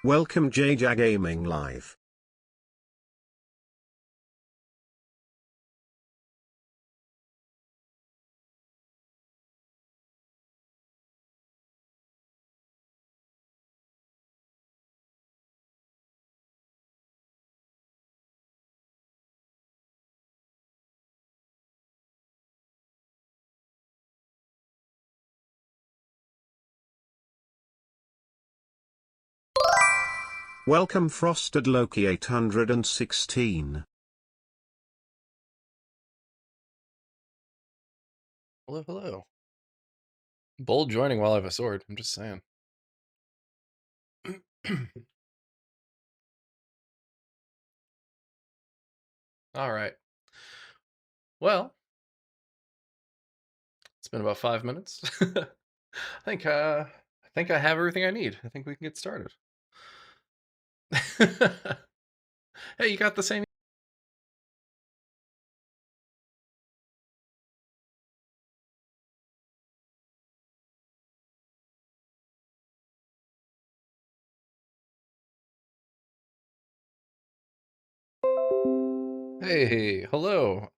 Welcome JJ Gaming Live. Welcome Frosted Loki 816. Hello, hello. Bold joining while I have a sword, I'm just saying. Alright. Well, it's been about 5 minutes. I think I have everything I need. I think we can get started. Hey, you got the same. Hey, hello.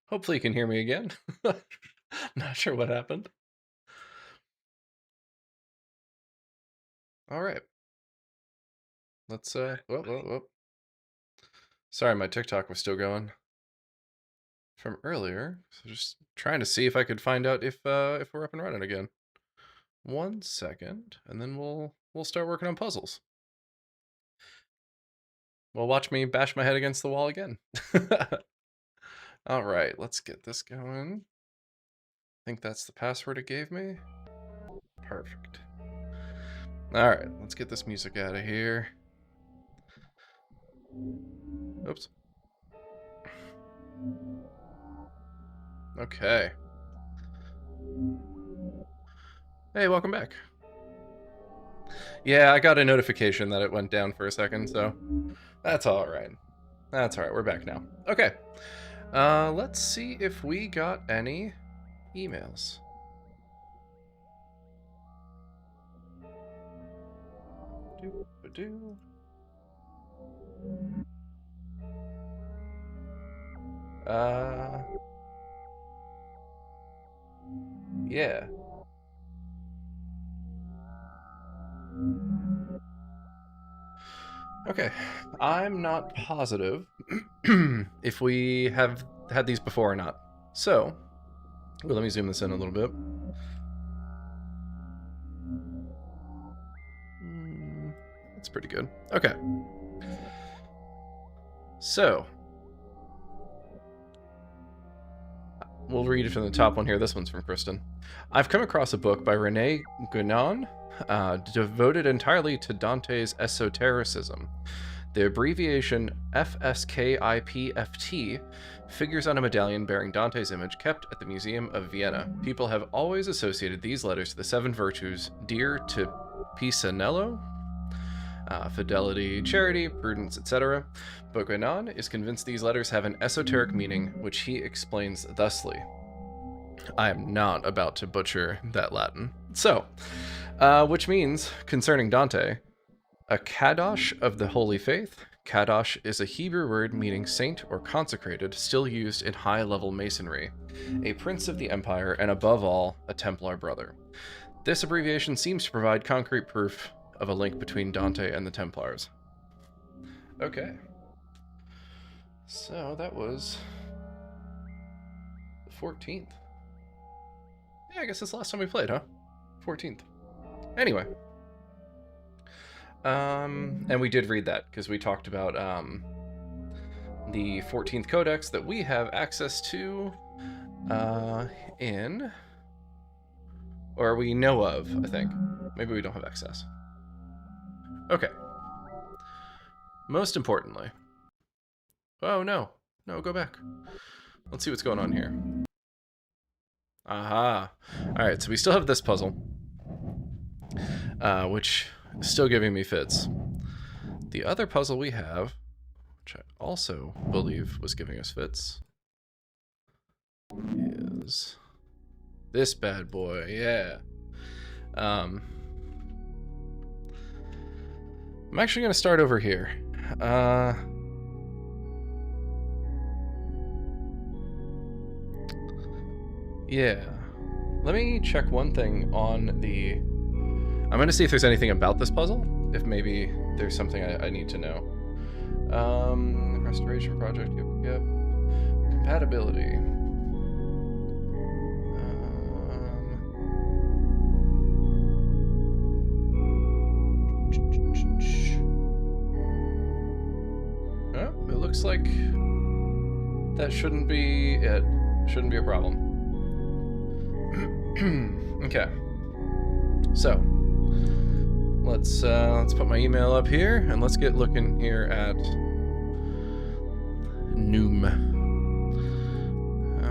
Hopefully you can hear me again. Not sure what happened. Alright. Let's whoop, whoop, whoop. Sorry, my TikTok was still going from earlier. So just trying to see if I could find out if we're up and running again. 1 second, and then we'll start working on puzzles. Well, watch me bash my head against the wall again. All right, let's get this going. I think that's the password it gave me. Perfect. All right, let's get this music out of here. Oops. Okay. Hey, welcome back. Yeah, I got a notification that it went down for a second, so that's all right. That's all right, we're back now. Okay. Let's see if we got any emails. Do-ba-doo. Yeah. Okay, I'm not positive if we have had these before or not. So, well, let me zoom this in a little bit. That's pretty good. Okay. So, we'll read it from the top one here. This one's from Kristen. I've come across a book by Rene Guénon, devoted entirely to Dante's esotericism. The abbreviation FSKIPFT figures on a medallion bearing Dante's image kept at the Museum of Vienna. People have always associated these letters to the seven virtues dear to Pisanello, fidelity, charity, prudence, etc. But Guénon is convinced these letters have an esoteric meaning, which he explains thusly. I am not about to butcher that Latin. So, which means, concerning Dante, a kadosh of the holy faith. Kadosh is a Hebrew word meaning saint or consecrated, still used in high-level masonry. A prince of the empire, and above all, a Templar brother. This abbreviation seems to provide concrete proof of a link between Dante and the Templars. Okay. So that was the 14th. Yeah, I guess that's the last time we played, huh? 14th. Anyway. And we did read that because we talked about the 14th Codex that we have access to in, or we know of, I think. Maybe we don't have access. Okay. Most importantly. Oh, no. No, go back. Let's see what's going on here. Aha. Alright, so we still have this puzzle, which is still giving me fits. The other puzzle we have, which I also believe was giving us fits, is this bad boy, yeah. I'm actually going to start over here. Yeah. Let me check one thing on the... I'm going to see if there's anything about this puzzle. If maybe there's something I need to know. Restoration project, yep. Compatibility. Oh, it looks like that shouldn't be it. Shouldn't be a problem. Okay. So let's put my email up here and let's get looking here at Noom.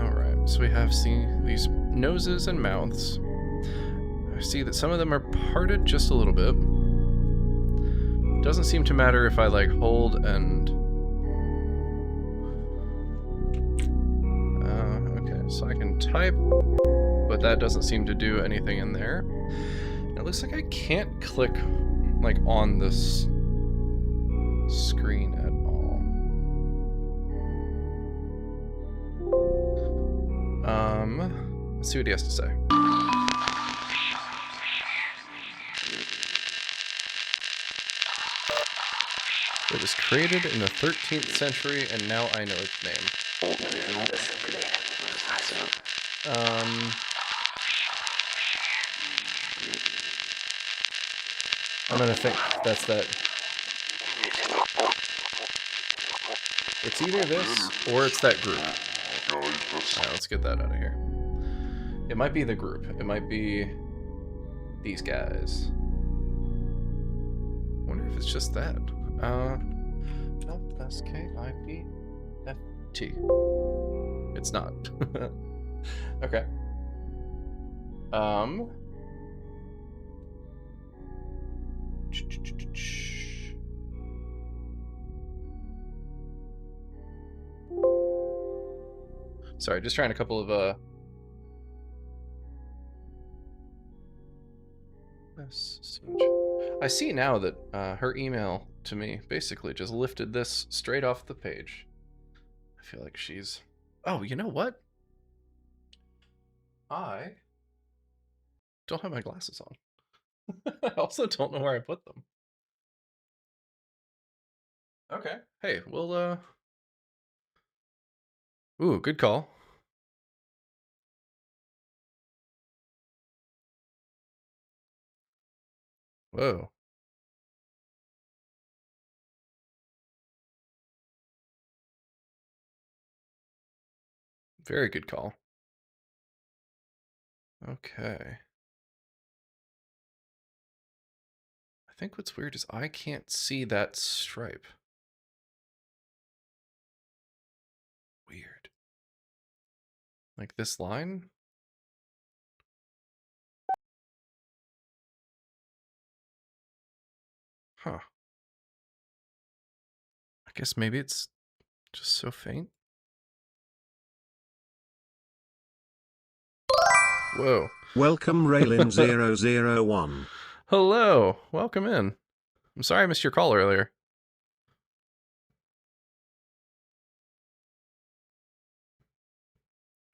All right. So we have these noses and mouths. I see that some of them are parted just a little bit. Doesn't seem to matter if I like hold and okay, so I can type, but that doesn't seem to do anything in there. It looks like I can't click like on this screen at all. Let's see what he has to say. It was created in the 13th century, and now I know its name. I'm gonna think that's that. It's either this or it's that group. Alright, let's get that out of here. It might be the group. It might be these guys. Wonder if it's just that. Nope, that's K-I-P-F-T. It's not. Okay. Sorry, just trying a couple of I see now that her email to me basically just lifted this straight off the page. I feel like she's... Oh, you know what? I don't have my glasses on. I also don't know where I put them. Okay. Hey, we'll, Ooh, good call. Whoa. Very good call. Okay. I think what's weird is I can't see that stripe. Weird. Like this line? Huh. I guess maybe it's just so faint. Whoa. Welcome Raylin001. Hello. Welcome in. I'm sorry I missed your call earlier.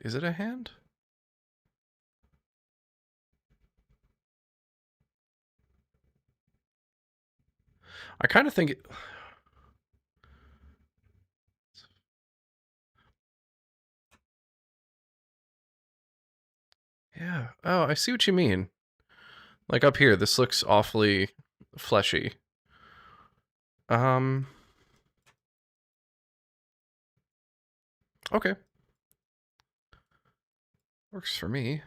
Is it a hand? I kind of think it... Yeah. Oh, I see what you mean. Like up here, this looks awfully fleshy. Okay. Works for me.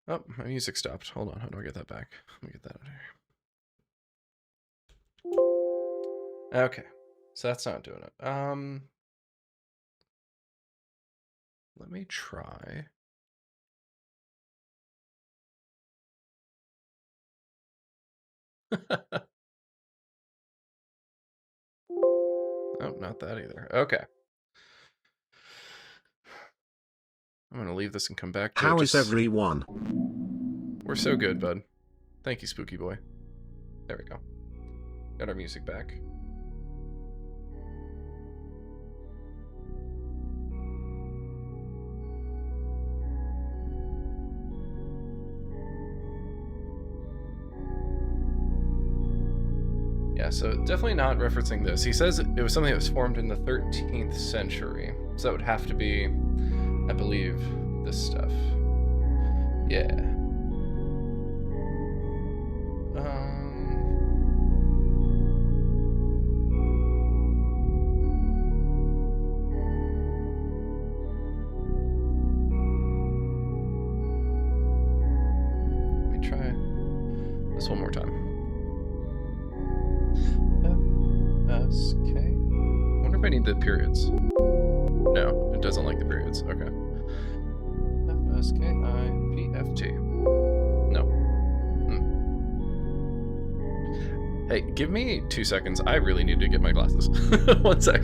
Oh, my music stopped. Hold on, how do I get that back? Let me get that out of here. Okay, so that's not doing it. Let me try. Oh, not that either. Okay. I'm gonna leave this and come back to it. How is everyone? We're so good, bud. Thank you, Spooky Boy. There we go. Got our music back. Yeah, so definitely not referencing this. He says it was something that was formed in the 13th century. So that would have to be, I believe, this stuff. Yeah. Let me try this one more time. FSK? I wonder if I need the periods. No, it doesn't like the periods. Okay. FSKIPFT. No. Hey, give me 2 seconds. I really need to get my glasses. 1 sec.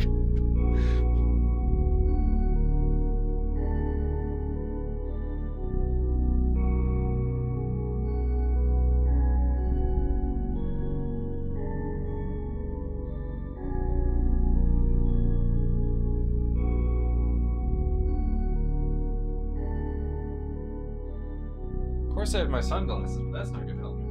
Of course I have my sunglasses, but that's not gonna help me.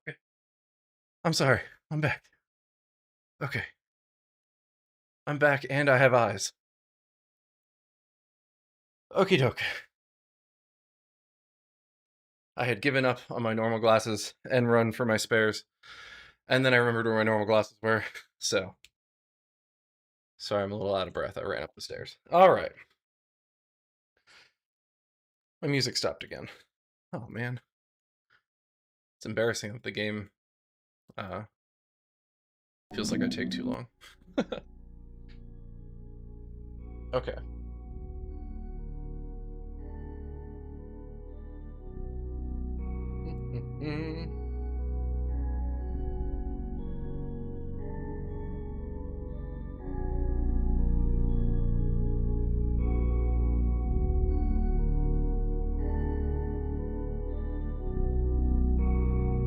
Okay. I'm sorry. I'm back. Okay. I'm back and I have eyes. Okie doke. I had given up on my normal glasses and run for my spares. And then I remembered where my normal glasses were. So, sorry, I'm a little out of breath. I ran up the stairs. All right. My music stopped again. Oh, man. It's embarrassing that the game feels like I take too long. Okay.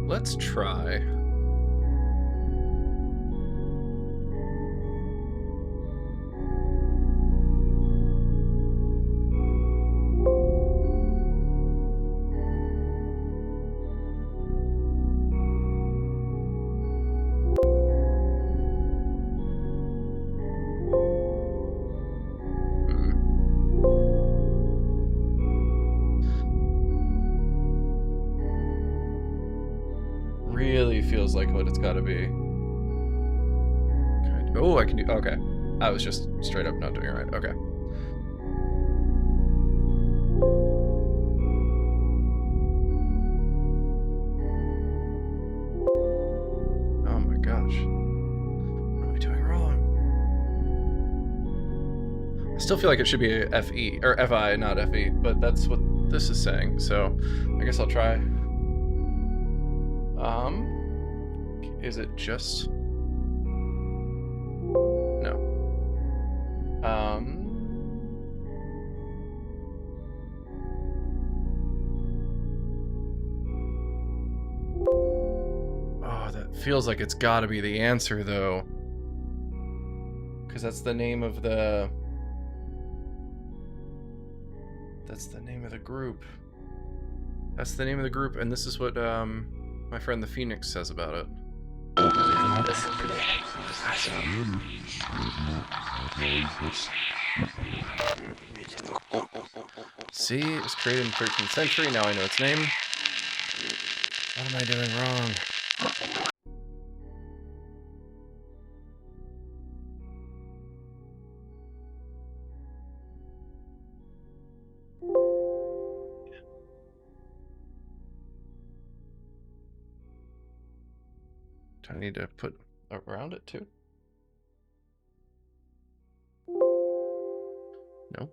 Let's try. Really feels like what it's got to be. Oh, I can do. Okay. I was just straight up not doing it right. Okay. Oh my gosh. What am I doing wrong? I still feel like it should be a FE or FI, not FE, but that's what this is saying. So I guess I'll try. Is it just... No. Oh, that feels like it's gotta be the answer, though. Because that's the name of the... That's the name of the group. That's the name of the group, and this is what my friend the Phoenix says about it. See, it was created in the 13th century. Now I know its name. What am I doing wrong? Do I need to put around it too? No.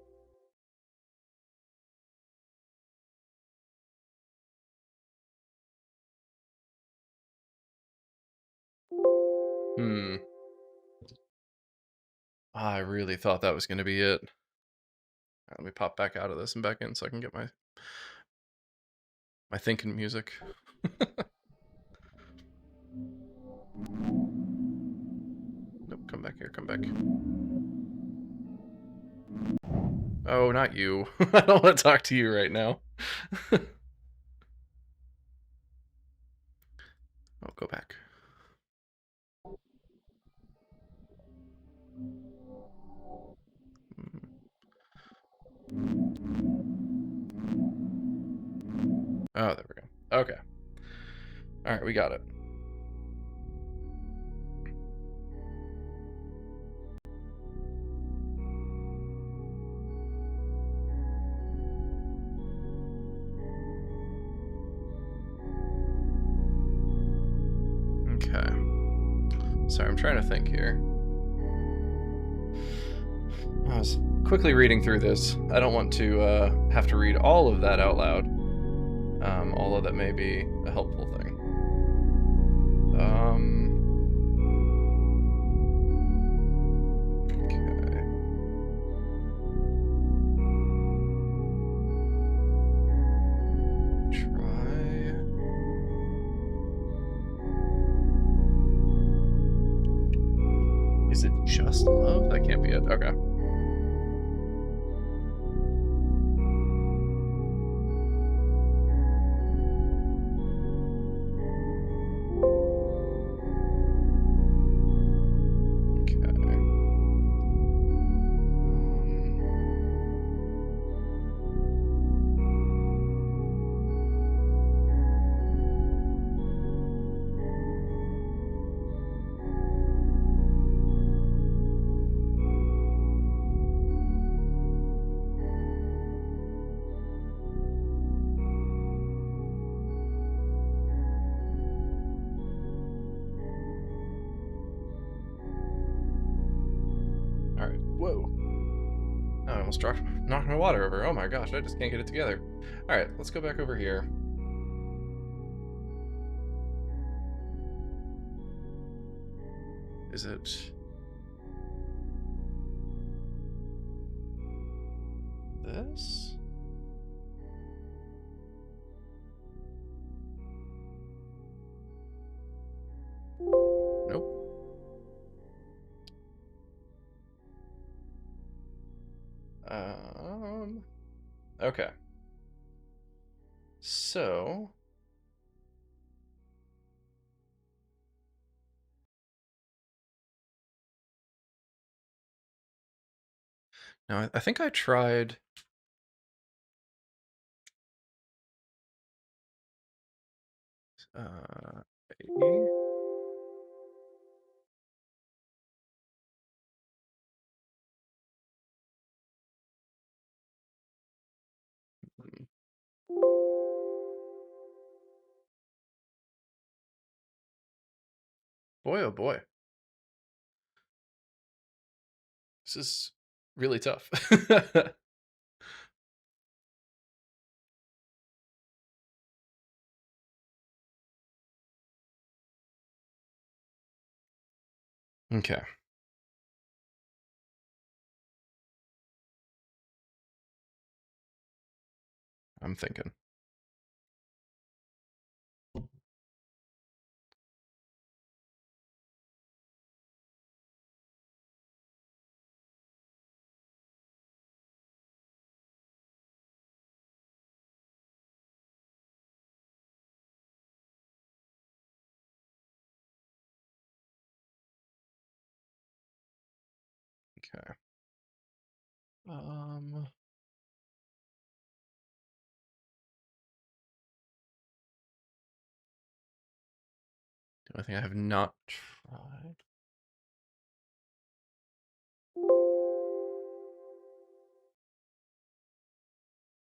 I really thought that was going to be it. Right, let me pop back out of this and back in so I can get my thinking music. Nope, come back here, come back. Oh, not you. I don't want to talk to you right now. Oh, go back. Oh, there we go. Okay. All right, we got it. Okay. Sorry, I'm trying to think here. I was quickly reading through this. I don't want to have to read all of that out loud, although that may be a helpful thing. Is it just love? That can't be it. Okay. Alright, whoa. Oh, I almost knocked my water over. Oh my gosh, I just can't get it together. Alright, let's go back over here. Is it this? Nope. Okay. So now I think I tried A. Boy, oh boy. This is really tough. Okay. I'm thinking. Okay. The only thing I have not tried.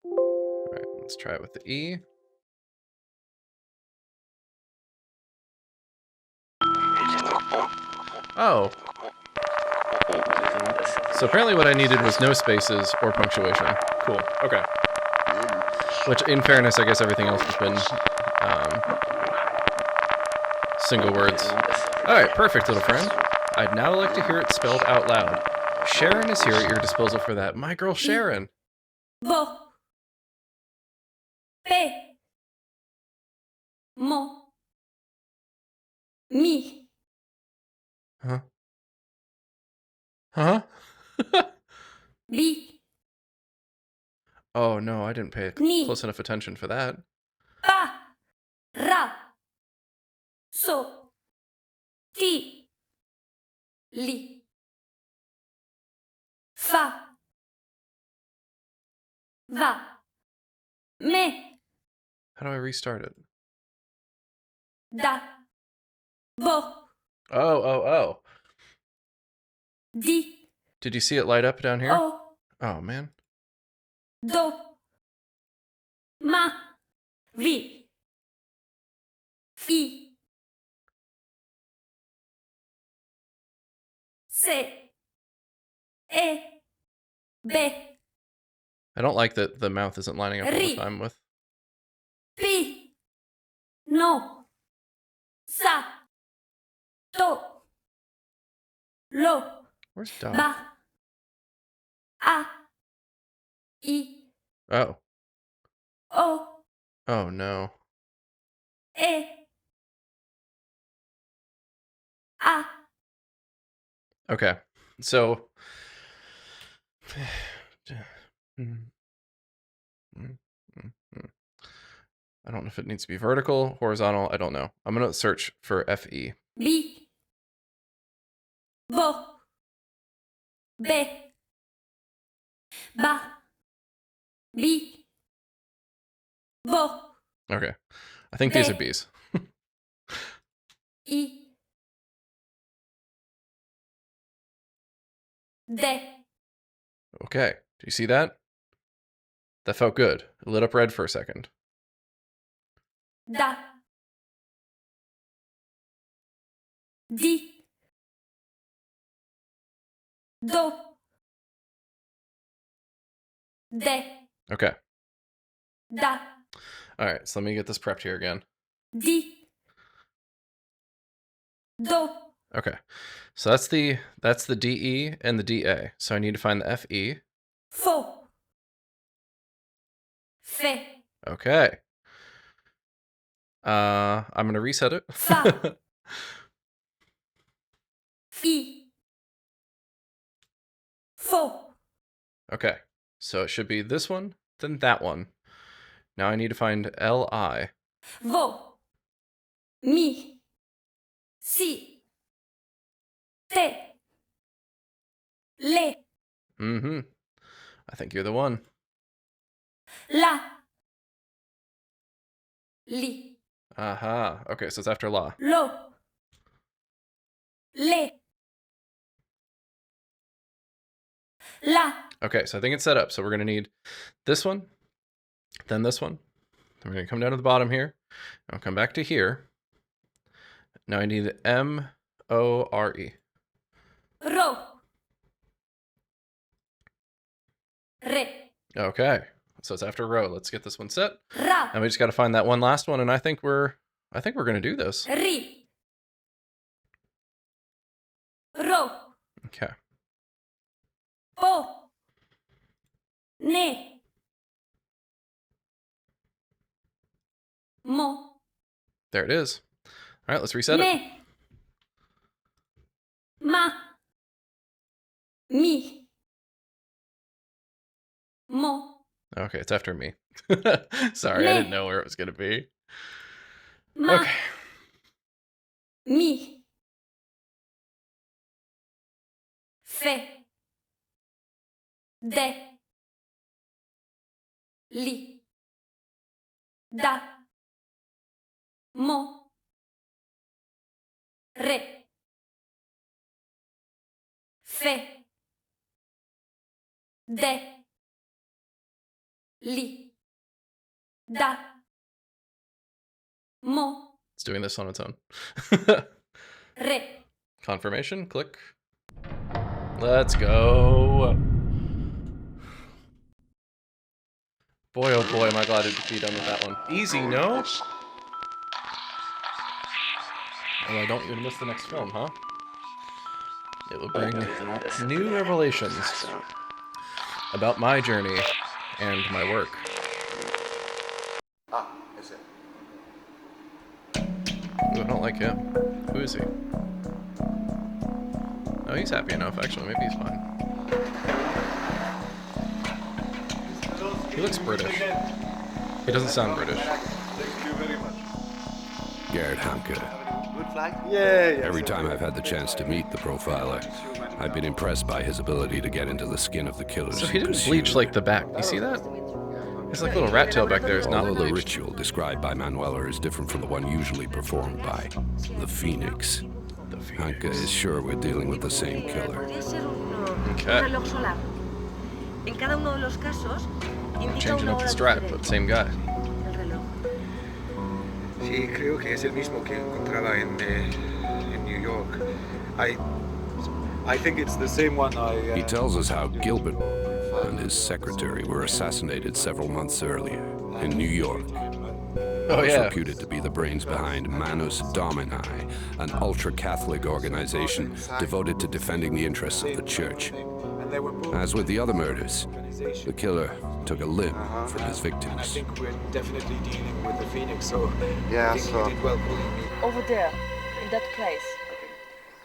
All right, let's try it with the E. Oh. So apparently what I needed was no spaces or punctuation. Cool. Okay. Which, in fairness, I guess everything else has been single words. All right, perfect, little friend. I'd now like to hear it spelled out loud. Sharon is here at your disposal for that. My girl Sharon. Bo. Pe. Mo. Mi. Huh? Huh? Bi. Oh no, I didn't pay Ni. close enough attention for that. Pa. Ra. So. Ti. Li. Fa. Va. Me. How do I restart it? Da. Bo. Oh. Di. Did you see it light up down here? O. Oh man. Do. Ma. Vi. Fi. Se. E. Be. I don't like that the mouth isn't lining up all the Ri. time with. Pi. No. Sa. To. Lo. Where's dog? Ba. A. I. Oh. O. Oh no. E. A. Okay. So. I don't know if it needs to be vertical, horizontal. I don't know. I'm going to search for FE. Bi. Bo. Be. Ba. Bi. Bo. Okay. I think these are Be. B's. I. De. Okay. Do you see that? That felt good. It lit up red for a second. Da. Di. Do. De. Okay. Da. All right. So let me get this prepped here again. Di. Do. Okay. So that's the DE and the DA. So I need to find the FE. Fo. Fe. Okay. I'm going to reset it. Fa. Fi. Fo. Okay. So it should be this one, then that one. Now I need to find LI. Vo. Mi. Si. Te. Le. Mm-hmm. I think you're the one. La. Li. Aha. Okay, so it's after La. Lo. Le. La. Okay, so I think it's set up. So we're going to need this one, then this one. Then we're going to come down to the bottom here. I'll come back to here. Now I need M-O-R-E. Ro. Re. Okay, so it's after row. Let's get this one set. Ra. And we just got to find that one last one, and I think we're going to do this. Ri. Ro. Okay. Po. Ne. Mo. There it is. All right, let's reset it. Me. Ma. Mi. Mo. Okay, it's after me. Sorry, I Me. didn't know where it was going to be. Ma. Okay. Mi. Fe. De. Li. Da. Mo. Re. Fe. De. Li. Da. Mo. It's doing this on its own. Re. Confirmation, click. Let's go. Boy, oh boy, am I glad to be done with that one. Easy, no? Well, I don't even miss the next film, huh? It will bring new revelations about my journey and my work. Ah, is it? Ooh, I don't like him. Who is he? Oh, he's happy enough, actually. Maybe he's fine. He looks British. He doesn't sound British. Thank you very much. Garrett Hanke. Good flight? Yeah. Every time I've had the chance to meet the profiler, I've been impressed by his ability to get into the skin of the killers. So he didn't bleach like the back. You see that? His like little rat tail back there is not Although the bleached. ritual described by Manuela is different from the one usually performed by the Phoenix. Hanke is sure we're dealing with the same killer. Podría ser un Okay. reloj solar. En cada uno de los casos indica Changing una up the hora strap, but diferente same guy. del reloj. Sí, creo que es el mismo que encontraba en New York. I think it's the same one I... He tells us how Gilbert and his secretary were assassinated several months earlier in New York. Oh Was yeah. reputed to be the brains behind Manus Domini, an ultra-Catholic organization devoted to defending the interests of the church. And they were both... As with the other murders, the killer took a limb from his I victims. think we're definitely dealing with the Phoenix, so Yeah, I think so- you did well calling me. Over there, in that place.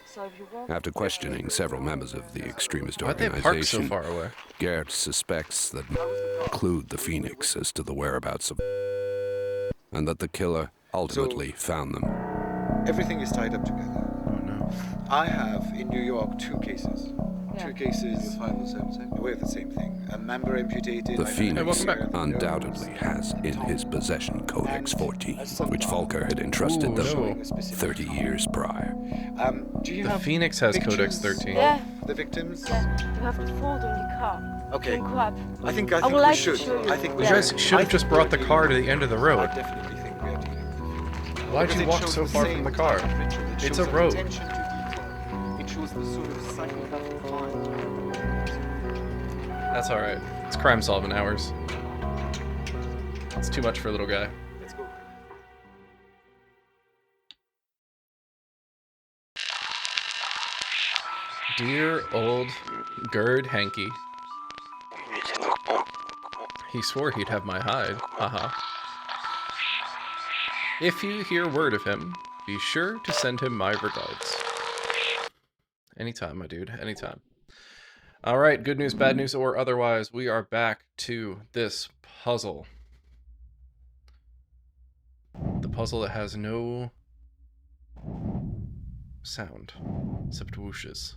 So if you want... After questioning several members of the extremist Why'd they park so organization, far away? Garrett suspects that include the Phoenix as to the whereabouts of, and that the killer ultimately found them. Everything is tied up together. Oh no. I have in New York two cases. Yeah. Two cases. You find the same thing? With the same thing. A member amputated. The I Phoenix welcome back. undoubtedly has in his possession Codex 14, which Volker had entrusted Ooh, them no. 30 years prior. Do you The have Phoenix has pictures Codex 13. Yeah. of the victims? Yeah, you have the folder in the car. Okay. Can grab. I think would we like to should. show you. I think we You Yeah. guys should have just brought the car to the end of the I road. definitely think we are dealing with the Phoenix. Why'd Because you it walk shows so the far same from the car? type of ritual. It It's shows a an road. attention to detail. It shows the sort of psychopathic mind. That's alright. It's crime solving hours. It's too much for a little guy. Let's go. Dear old Gerd Hanke. He swore he'd have my hide. Haha. If you hear word of him, be sure to send him my regards. Anytime, my dude. Anytime. Alright, good news, bad news, or otherwise, we are back to this puzzle. The puzzle that has no sound, except whooshes.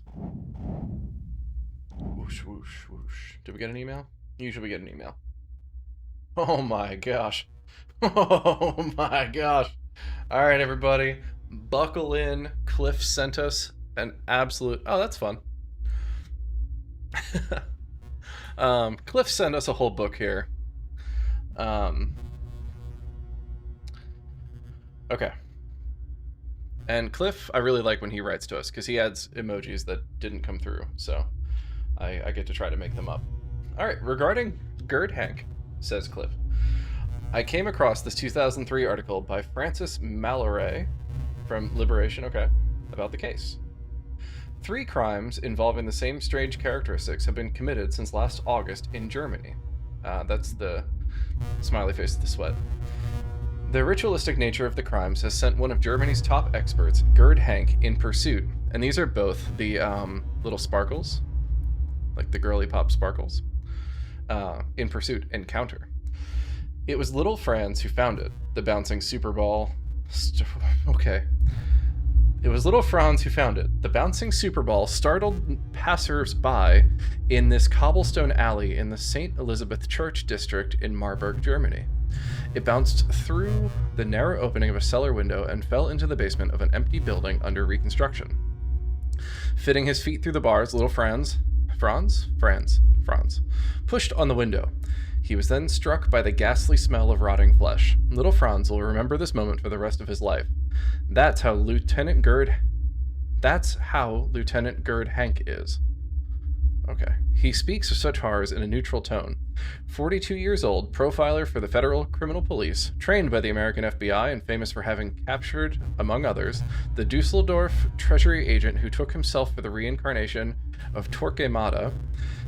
Whoosh, whoosh, whoosh. Did we get an email? Usually we get an email. Oh my gosh. Oh my gosh. Alright, everybody. Buckle in. Cliff sent us an absolute... Oh, that's fun. Cliff sent us a whole book here. Okay. And Cliff, I really like when he writes to us, because he adds emojis that didn't come through, so I get to try to make them up. Alright, regarding Gerd Hank, says Cliff, I came across this 2003 article by Francis Mallory from Liberation, okay, about the case. 3 crimes involving the same strange characteristics have been committed since last August in Germany. That's the smiley face of the sweat. The ritualistic nature of the crimes has sent one of Germany's top experts, Gerd Hank, in pursuit. And these are both the little sparkles, like the girly pop sparkles, in pursuit encounter. It was little Franz who found it, the bouncing super ball. Okay. It was little Franz who found it. The bouncing Super Ball startled passers-by in this cobblestone alley in the St. Elizabeth Church district in Marburg, Germany. It bounced through the narrow opening of a cellar window and fell into the basement of an empty building under reconstruction. Fitting his feet through the bars, little Franz pushed on the window. He was then struck by the ghastly smell of rotting flesh. Little Franz will remember this moment for the rest of his life. That's how Lieutenant Gerd Hank is. Okay. He speaks of such horrors in a neutral tone. 42 years old, profiler for the Federal Criminal Police, trained by the American FBI and famous for having captured, among others, the Dusseldorf Treasury agent who took himself for the reincarnation of Torquemada.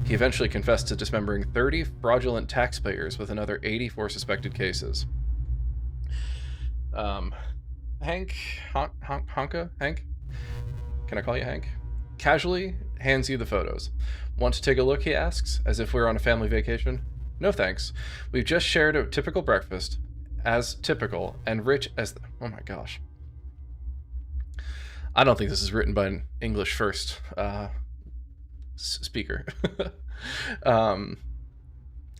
He eventually confessed to dismembering 30 fraudulent taxpayers with another 84 suspected cases. Hank? Hank? Can I call you Hank? Casually hands you the photos. Want to take a look, he asks, as if we were on a family vacation. No thanks. We've just shared a typical breakfast, as typical and rich as... Oh my gosh. I don't think this is written by an English first speaker.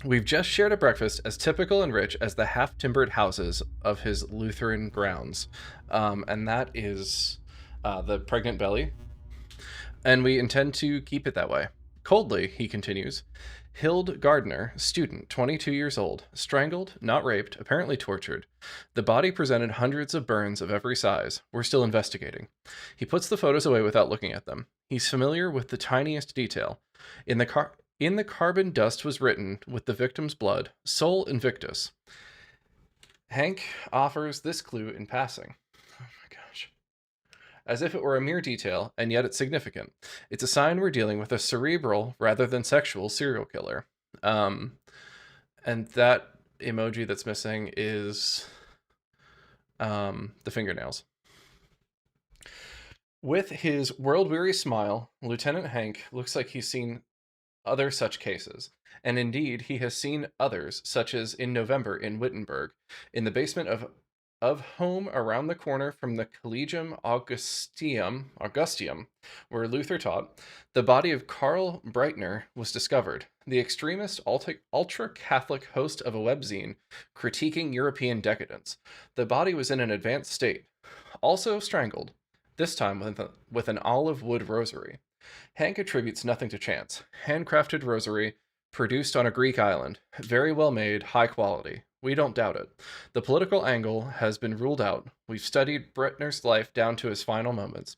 We've just shared a breakfast as typical and rich as the half-timbered houses of his Lutheran grounds. And that is the pregnant belly. And we intend to keep it that way. Coldly, he continues, Hild Gardner, student, 22 years old, strangled, not raped, apparently tortured. The body presented hundreds of burns of every size. We're still investigating. He puts the photos away without looking at them. He's familiar with the tiniest detail. In the carbon dust was written, with the victim's blood, Sol Invictus. Hank offers this clue in passing. Oh my gosh. As if it were a mere detail, and yet it's significant. It's a sign we're dealing with a cerebral rather than sexual serial killer. And that emoji that's missing is the fingernails. With his world-weary smile, Lieutenant Hank looks like he's seen other such cases. And indeed, he has seen others, such as in November in Wittenberg, in the basement of home around the corner from the Collegium Augustium, where Luther taught, the body of Karl Breitner was discovered, the extremist ultra-Catholic host of a webzine critiquing European decadence. The body was in an advanced state, also strangled, this time with an olive wood rosary. Hank attributes nothing to chance. Handcrafted rosary, produced on a Greek island, very well made, high quality. We don't doubt it. The political angle has been ruled out. We've studied Breitner's life down to his final moments.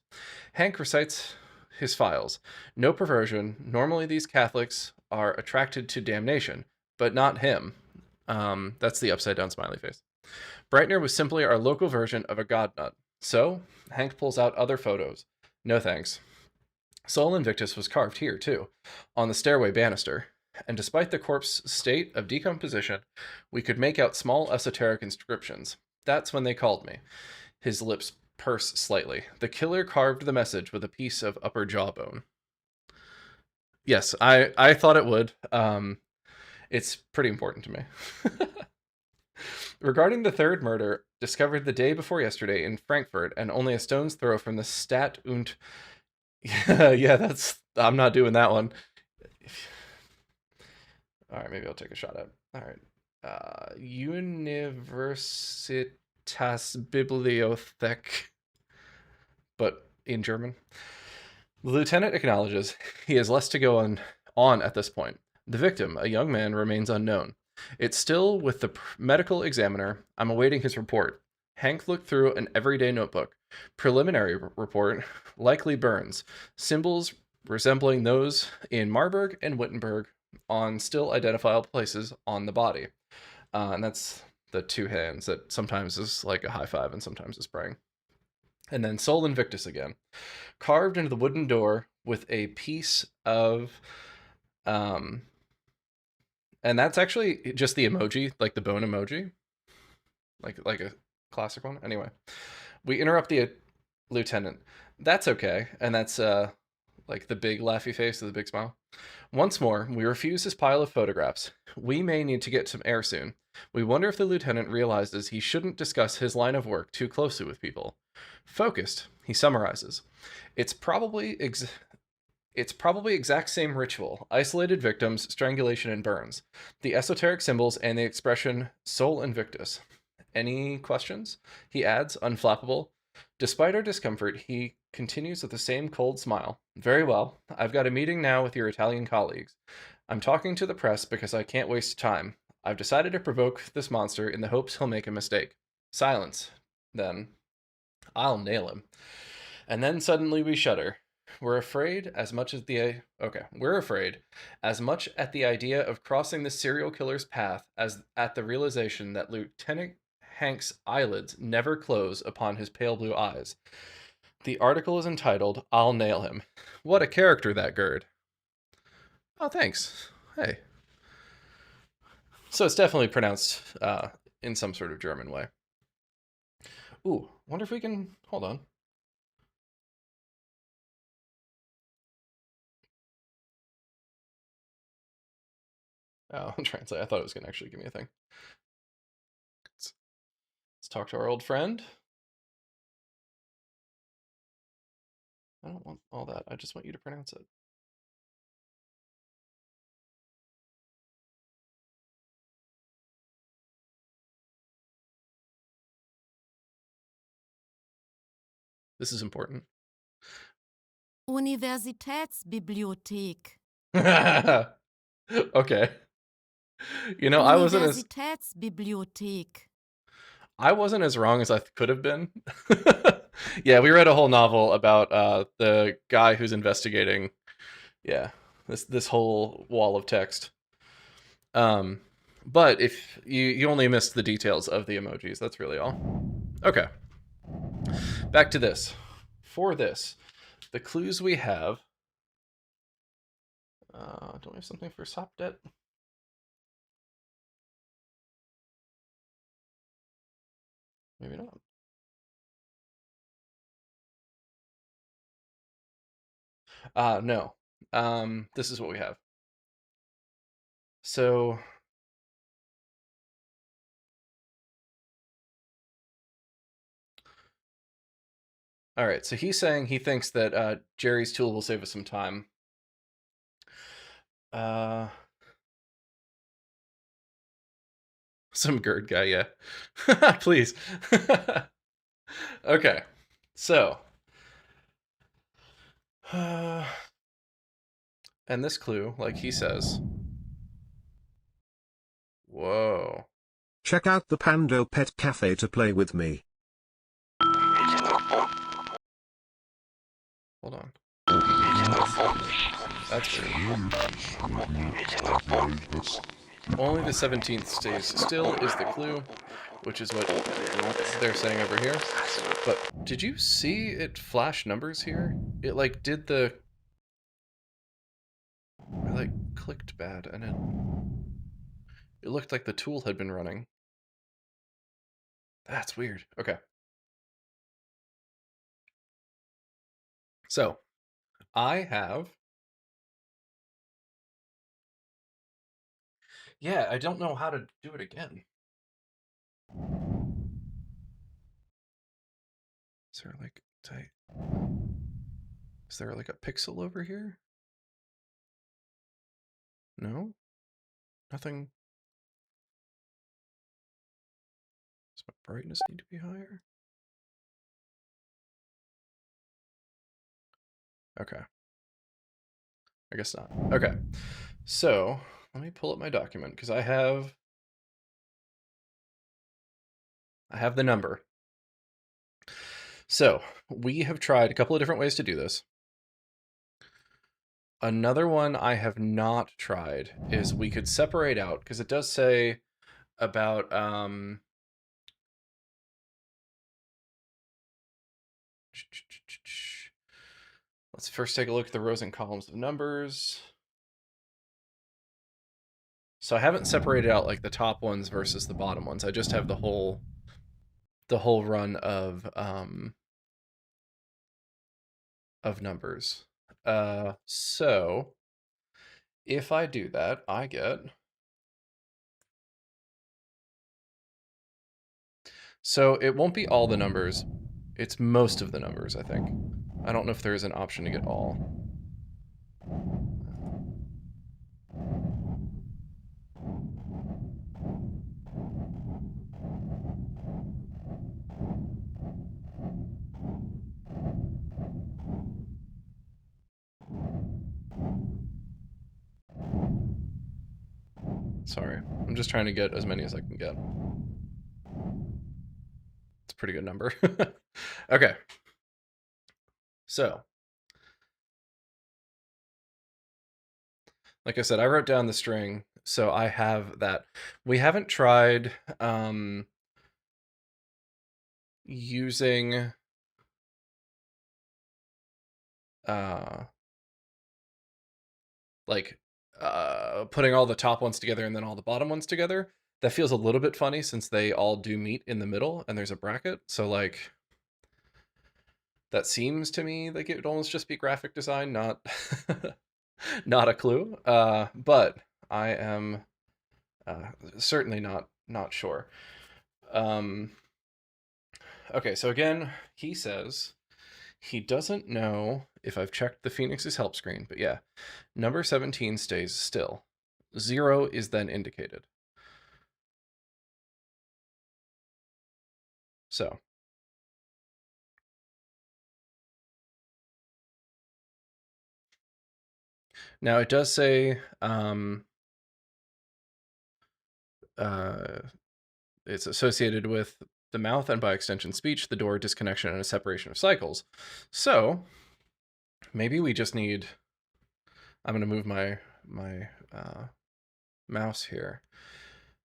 Hank recites his files. No perversion. Normally these Catholics are attracted to damnation, but not him. That's the upside down smiley face. Breitner was simply our local version of a god nut. So, Hank pulls out other photos. No thanks. Sol Invictus was carved here, too, on the stairway banister. And despite the corpse's state of decomposition, we could make out small esoteric inscriptions. That's when they called me. His lips purse slightly. The killer carved the message with a piece of upper jawbone. Yes, I thought it would. It's pretty important to me. Regarding the third murder, discovered the day before yesterday in Frankfurt and only a stone's throw from the Stadt und... yeah, I'm not doing that one. All right, maybe I'll take a shot at it. All right. Universitätsbibliothek, but in German. The lieutenant acknowledges he has less to go on at this point. The victim, a young man, remains unknown. It's still with the medical examiner. I'm awaiting his report. Hank looked through an everyday notebook. Preliminary report, likely burns. Symbols resembling those in Marburg and Wittenberg on still identifiable places on the body. And that's the two hands that sometimes is like a high five and sometimes is praying. And then Sol Invictus again. Carved into the wooden door with a piece of... and that's actually just the emoji, like the bone emoji. Like a classic one. Anyway, we interrupt the lieutenant. That's okay. And that's like the big laughy face with the big smile. Once more, we refuse his pile of photographs. We may need to get some air soon. We wonder if the lieutenant realizes he shouldn't discuss his line of work too closely with people. Focused, He summarizes. It's probably exact same ritual. Isolated victims, strangulation, and burns. The esoteric symbols and the expression Sol Invictus. Any questions? He adds, unflappable. Despite our discomfort, he continues with the same cold smile. Very well. I've got a meeting now with your Italian colleagues. I'm talking to the press because I can't waste time. I've decided to provoke this monster in the hopes he'll make a mistake. Silence. Then, I'll nail him. And then suddenly we shudder. We're afraid as much at the idea of crossing the serial killer's path as at the realization that Lieutenant Hank's eyelids never close upon his pale blue eyes. The article is entitled, I'll Nail Him. What a character, that Gerd. Oh, thanks. Hey. So it's definitely pronounced in some sort of German way. Ooh, wonder if we can... Hold on. Oh, translate. I thought it was going to actually give me a thing. Let's talk to our old friend. I don't want all that. I just want you to pronounce it. This is important. Universitätsbibliothek. Okay. You know, I wasn't as wrong as I could have been. Yeah, we read a whole novel about the guy who's investigating. Yeah, this whole wall of text. But if you only missed the details of the emojis, that's really all. Okay. Back to this. For this, the clues we have. Don't we have something for Sopdet? Maybe not. No. This is what we have. So... All right, so he's saying he thinks that Jerry's tool will save us some time. Some Gerd guy, yeah. Please. Okay, so. And this clue, like he says. Whoa. Check out the Pando Pet Cafe to play with me. Hold on. That's weird. Only the 17th stays still is the clue, which is what they're saying over here. But did you see it flash numbers here? It like did the... I like clicked bad and it looked like the tool had been running. That's weird. Okay. So, I have... Yeah, I don't know how to do it again. Is there like... Is there like a pixel over here? No? Nothing? Does my brightness need to be higher? Okay. I guess not. Okay. So, let me pull up my document, because I have the number. So, we have tried a couple of different ways to do this. Another one I have not tried is we could separate out, because it does say about... Let's first take a look at the rows and columns of numbers. So I haven't separated out like the top ones versus the bottom ones. I just have the whole run of numbers. So if I do that, I get... So it won't be all the numbers, It's most of the numbers, I think. I don't know if there is an option to get all. Sorry, I'm just trying to get as many as I can get. It's a pretty good number. Okay. So, like I said, I wrote down the string, so I have that. We haven't tried using putting all the top ones together and then all the bottom ones together. That feels a little bit funny since they all do meet in the middle and there's a bracket. So like that seems to me like it would almost just be graphic design, not not a clue. But I am certainly not sure. Okay, so again, he says he doesn't know if I've checked the Phoenix's help screen, but yeah, number 17 stays still. 0 is then indicated. So. Now it does say it's associated with the mouth and by extension speech, the door, disconnection, and a separation of cycles. So maybe we just need, I'm going to move my mouse here.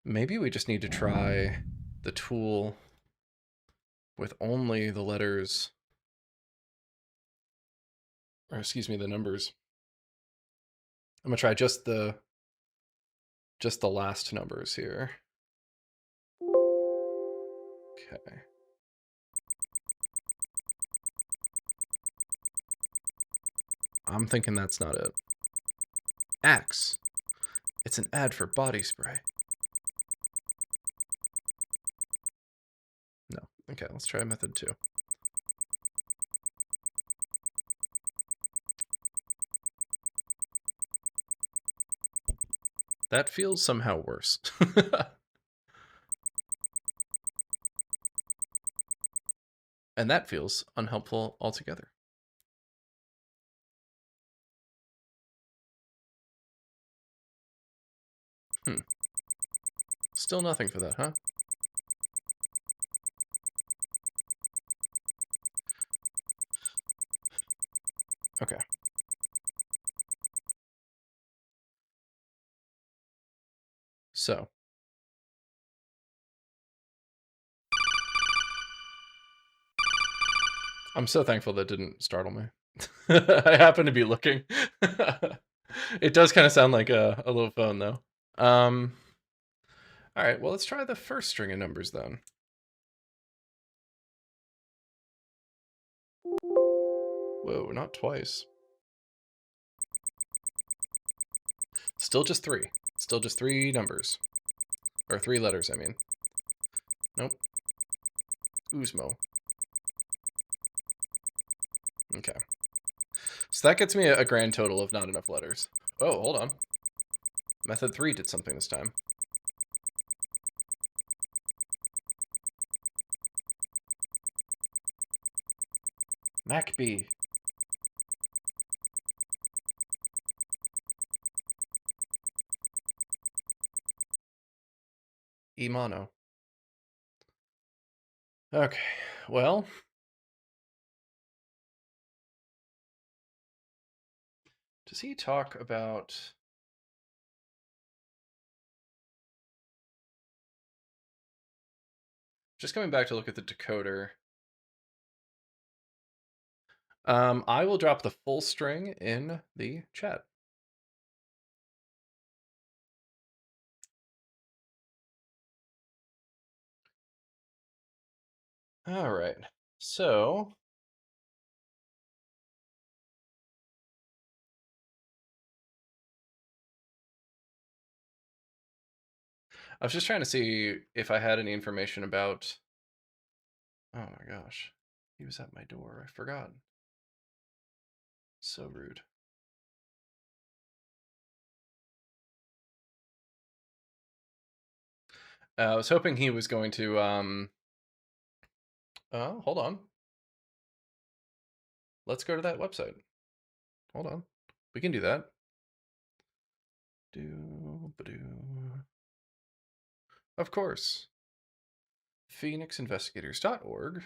Maybe we just need to try the tool with only the letters, or excuse me, the numbers. I'm going to try just the last numbers here. Okay. I'm thinking that's not it. Axe. It's an ad for body spray. No. Okay, let's try method 2. That feels somehow worse. And that feels unhelpful altogether. Still nothing for that, huh? Okay. So. I'm so thankful that didn't startle me. I happen to be looking. It does kind of sound like a little phone, though. All right, well, let's try the first string of numbers then. Whoa, not twice. Still just 3. Still just 3 numbers. Or 3 letters, I mean. Nope. Uzmo. Okay. So that gets me a grand total of not enough letters. Oh, hold on. Method 3 did something this time. MacB. Mono. Okay, well. Does he talk about... Just coming back to look at the decoder. I will drop the full string in the chat. All right, so I was just trying to see if I had any information about, oh my gosh, He was at my door. I forgot. So rude. I was hoping he was going to, hold on. Let's go to that website. Hold on. We can do that. Of course. PhoenixInvestigators.org.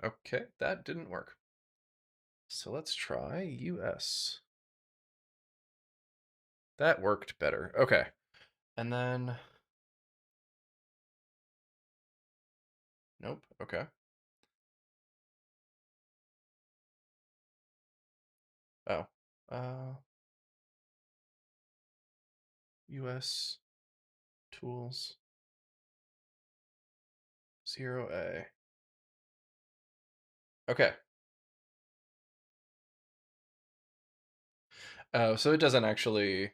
Okay, that didn't work. So let's try US. That worked better. Okay. And then... Nope. Okay. Oh. US tools 0A. Okay. Oh, so it doesn't actually...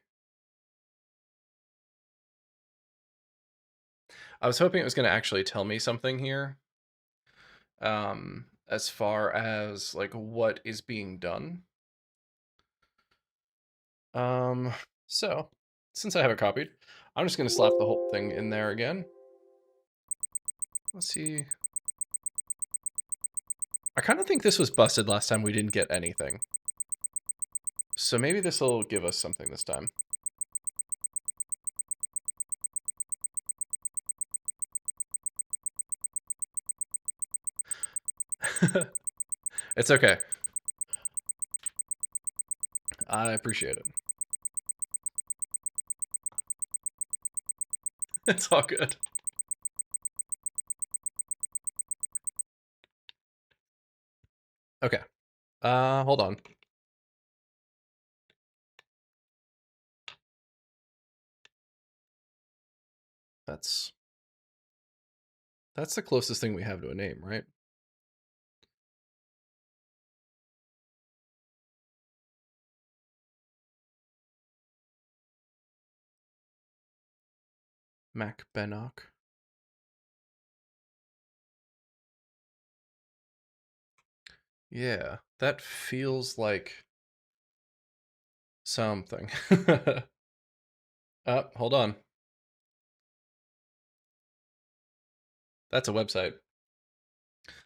I was hoping it was going to actually tell me something here. As far as like what is being done. So since I have it copied, I'm just going to slap the whole thing in there again. Let's see. I kind of think this was busted last time we didn't get anything. So maybe this will give us something this time. It's okay. I appreciate it. It's all good. Okay. Hold on. That's the closest thing we have to a name, right? Mac Bennock. Yeah, that feels like something. Hold on. That's a website.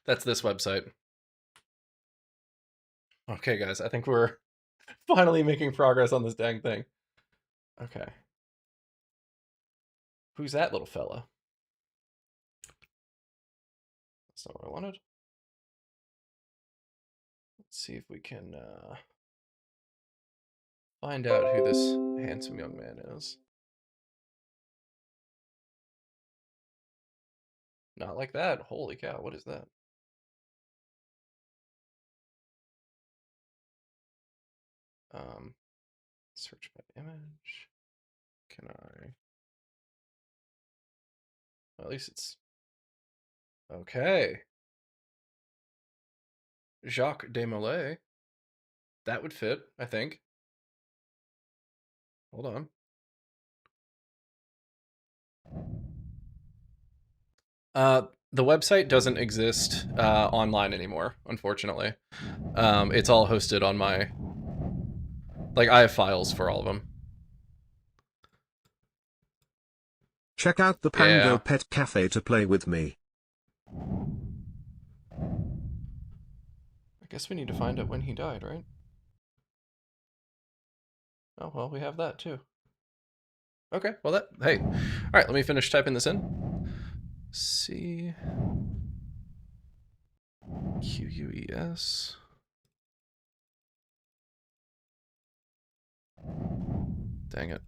That's this website. Okay, guys, I think we're finally making progress on this dang thing. Okay. Who's that little fella? That's not what I wanted. Let's see if we can find out who this handsome young man is. Not like that. Holy cow, what is that? Search by image. Can I? Well, at least it's okay. Jacques Desmoulins. That would fit, I think. Hold on. The website doesn't exist online anymore, unfortunately. It's all hosted on my... Like, I have files for all of them. Check out the Pando Yeah. Pet Cafe to play with me. I guess we need to find out when he died, right? Oh, well, we have that too. Okay, well that... Hey. Alright, let me finish typing this in. C... Q-U-E-S... Dang it.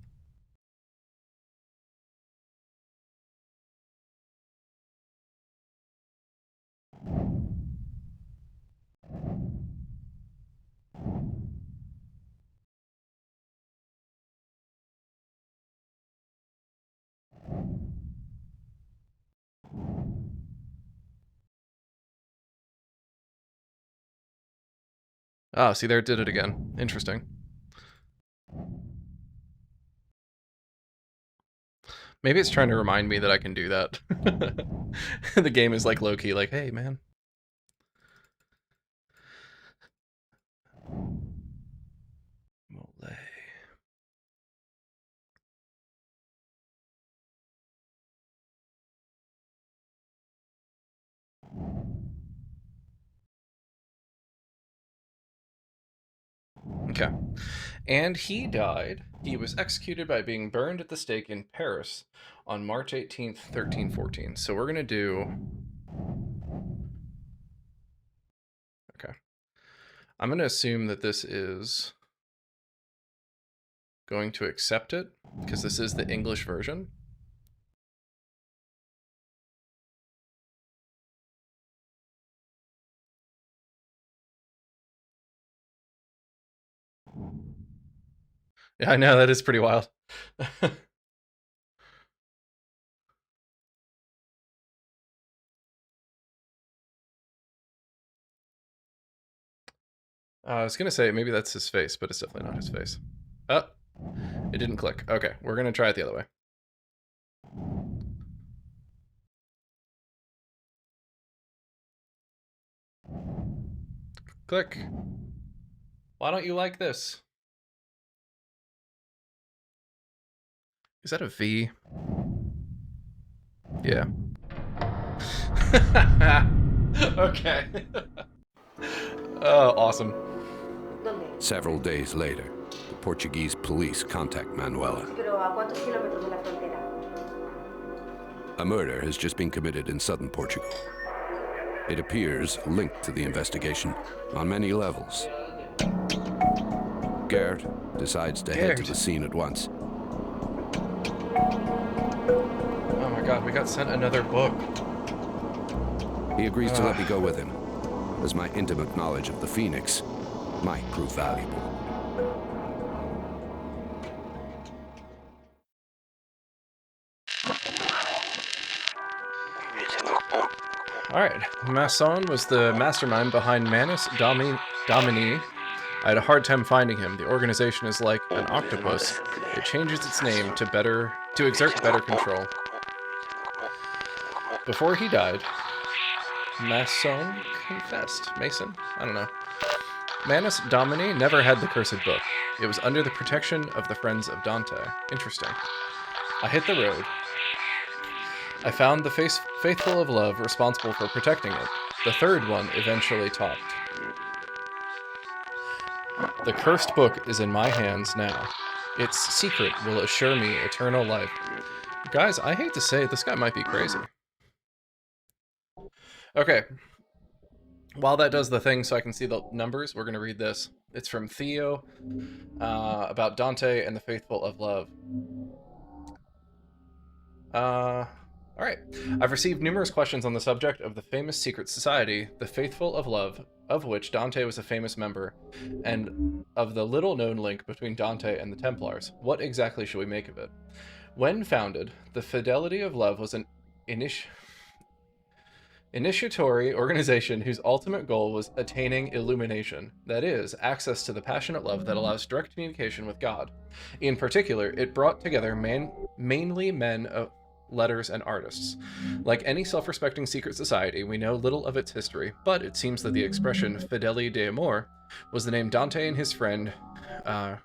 Oh, see, there it did it again. Interesting. Maybe it's trying to remind me that I can do that. The game is like low-key, like, hey, man. Mole. Okay. And he died. He was executed by being burned at the stake in Paris on March 18th, 1314. So we're going to do... Okay. I'm going to assume that this is going to accept it, because this is the English version. Yeah, I know, that is pretty wild. I was gonna say maybe that's his face, but it's definitely not his face. Oh, it didn't click. Okay, we're gonna try it the other way. Click. Why don't you like this? Is that a V? Yeah. Okay. Oh, awesome. Several days later, the Portuguese police contact Manuela. Pero ¿a cuántos kilómetros de la frontera? A murder has just been committed in southern Portugal. It appears linked to the investigation on many levels. Gerd decides to head to the scene at once. Oh my god, we got sent another book. He agrees to let me go with him, as my intimate knowledge of the Phoenix might prove valuable. Alright, Masson was the mastermind behind Manus Domini. I had a hard time finding him. The organization is like an octopus. It changes its name to exert better control. Before he died, Masson confessed. Mason? I don't know. Manus Domini never had the cursed book. It was under the protection of the Friends of Dante. Interesting. I hit the road. I found the faithful of love responsible for protecting it. The third one eventually talked. The cursed book is in my hands now. Its secret will assure me eternal life. Guys, I hate to say it, this guy might be crazy. Okay. While that does the thing so I can see the numbers, we're going to read this. It's from Theo about Dante and the faithful of love. Alright. I've received numerous questions on the subject of the famous secret society, the Faithful of Love, of which Dante was a famous member, and of the little-known link between Dante and the Templars. What exactly should we make of it? When founded, the Fidelity of Love was an initiatory organization whose ultimate goal was attaining illumination, that is, access to the passionate love that allows direct communication with God. In particular, it brought together mainly men of letters and artists. Like any self-respecting secret society, we know little of its history, but it seems that the expression Fideli de Amor was the name Dante and his friend, I'm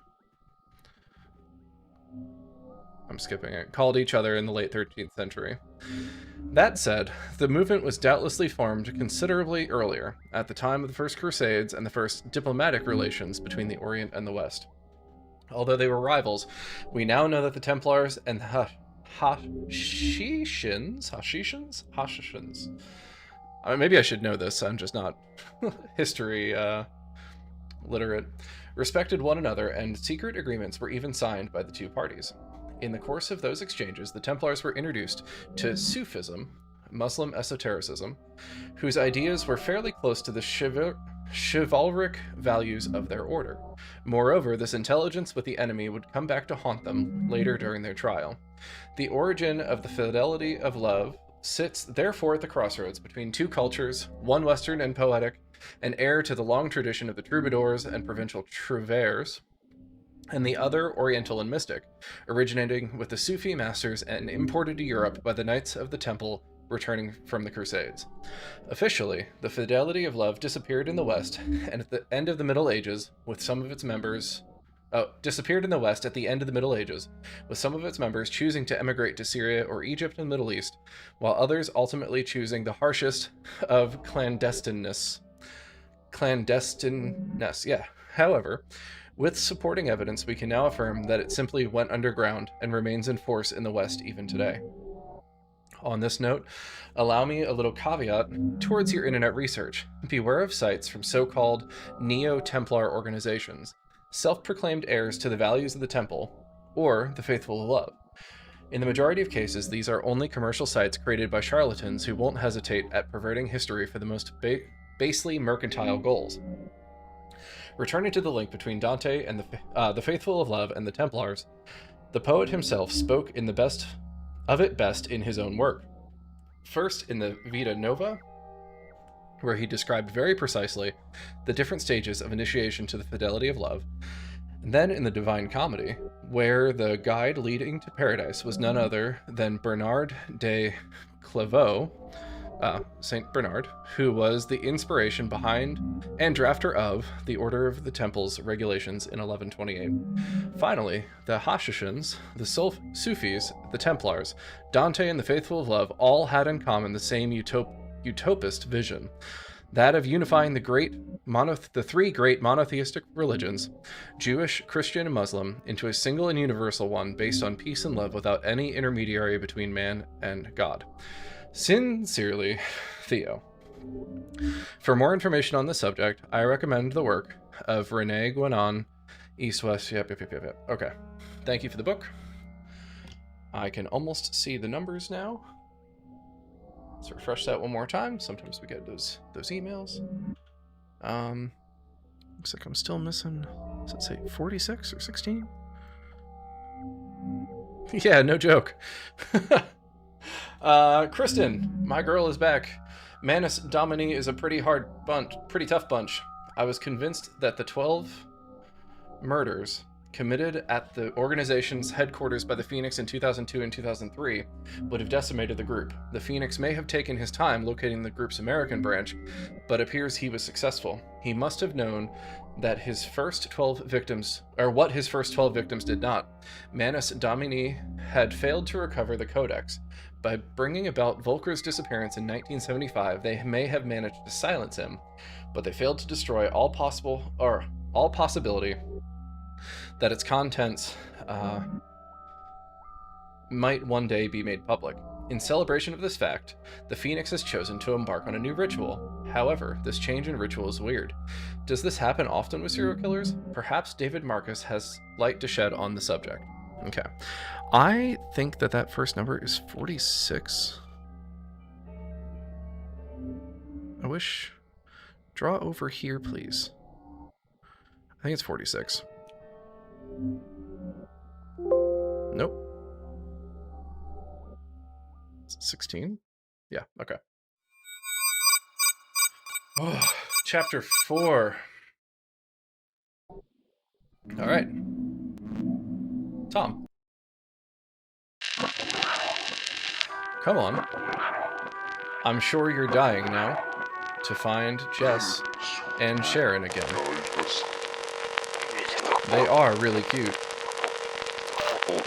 skipping it, called each other in the late 13th century. That said, the movement was doubtlessly formed considerably earlier, at the time of the First Crusades and the first diplomatic relations between the Orient and the West. Although they were rivals, we now know that the Templars and the Hashishans? I mean, maybe I should know this, I'm just not history literate. Respected one another, and secret agreements were even signed by the two parties. In the course of those exchanges, the Templars were introduced to Sufism, Muslim esotericism, whose ideas were fairly close to the chivalric values of their order. Moreover, this intelligence with the enemy would come back to haunt them later during their trial. The origin of the Fidelity of Love sits therefore at the crossroads between two cultures, one Western and poetic, an heir to the long tradition of the troubadours and provincial trouvères, and the other Oriental and mystic, originating with the Sufi masters and imported to Europe by the Knights of the Temple returning from the Crusades. Officially, the fidelity of love disappeared in the West, and at the end of the Middle Ages, with some of its members disappeared in the West at the end of the Middle Ages, with some of its members choosing to emigrate to Syria or Egypt and the Middle East, while others ultimately choosing the harshest of clandestineness. Yeah. However, with supporting evidence, we can now affirm that it simply went underground and remains in force in the West even today. On this note, allow me a little caveat towards your internet research. Beware of sites from so-called Neo-Templar organizations, self-proclaimed heirs to the values of the Temple, or the Faithful of Love. In the majority of cases, these are only commercial sites created by charlatans who won't hesitate at perverting history for the most basely mercantile goals. Returning to the link between Dante and the Faithful of Love and the Templars, the poet himself spoke in the best in his own work. First, in the Vita Nova, where he described very precisely the different stages of initiation to the fidelity of love, and then in the Divine Comedy, where the guide leading to paradise was none other than Bernard de Clairvaux, Saint Bernard, who was the inspiration behind and drafter of the Order of the Temple's regulations in 1128. Finally, the Hashishans, the Sufis, the Templars, Dante, and the Faithful of Love all had in common the same utopist vision, that of unifying the three great monotheistic religions, Jewish, Christian, and Muslim, into a single and universal one based on peace and love without any intermediary between man and God. Sincerely, Theo. For more information on this subject, I recommend the work of René Guénon, East-West. Yep. Okay. Thank you for the book. I can almost see the numbers now. Let's refresh that one more time. Sometimes we get those emails. Looks like I'm still missing, does it say 46 or 16? Yeah, no joke. Kristen, my girl is back. Manus Domini is a pretty tough bunch. I was convinced that the 12 murders committed at the organization's headquarters by the Phoenix in 2002 and 2003 would have decimated the group. The Phoenix may have taken his time locating the group's American branch, but appears he was successful. He must have known that his first 12 victims, or what his first 12 victims did not. Manus Domini had failed to recover the codex. By bringing about Volker's disappearance in 1975, they may have managed to silence him, but they failed to destroy all possibility that its contents might one day be made public. In celebration of this fact, the Phoenix has chosen to embark on a new ritual. However, this change in ritual is weird. Does this happen often with serial killers? Perhaps David Marcus has light to shed on the subject. Okay. I think that first number is 46. I wish... Draw over here, please. I think it's 46. Nope. 16? Yeah, okay. Oh, chapter 4. All right. Tom. Come on. I'm sure you're dying now to find Jess and Sharon again. They are really cute.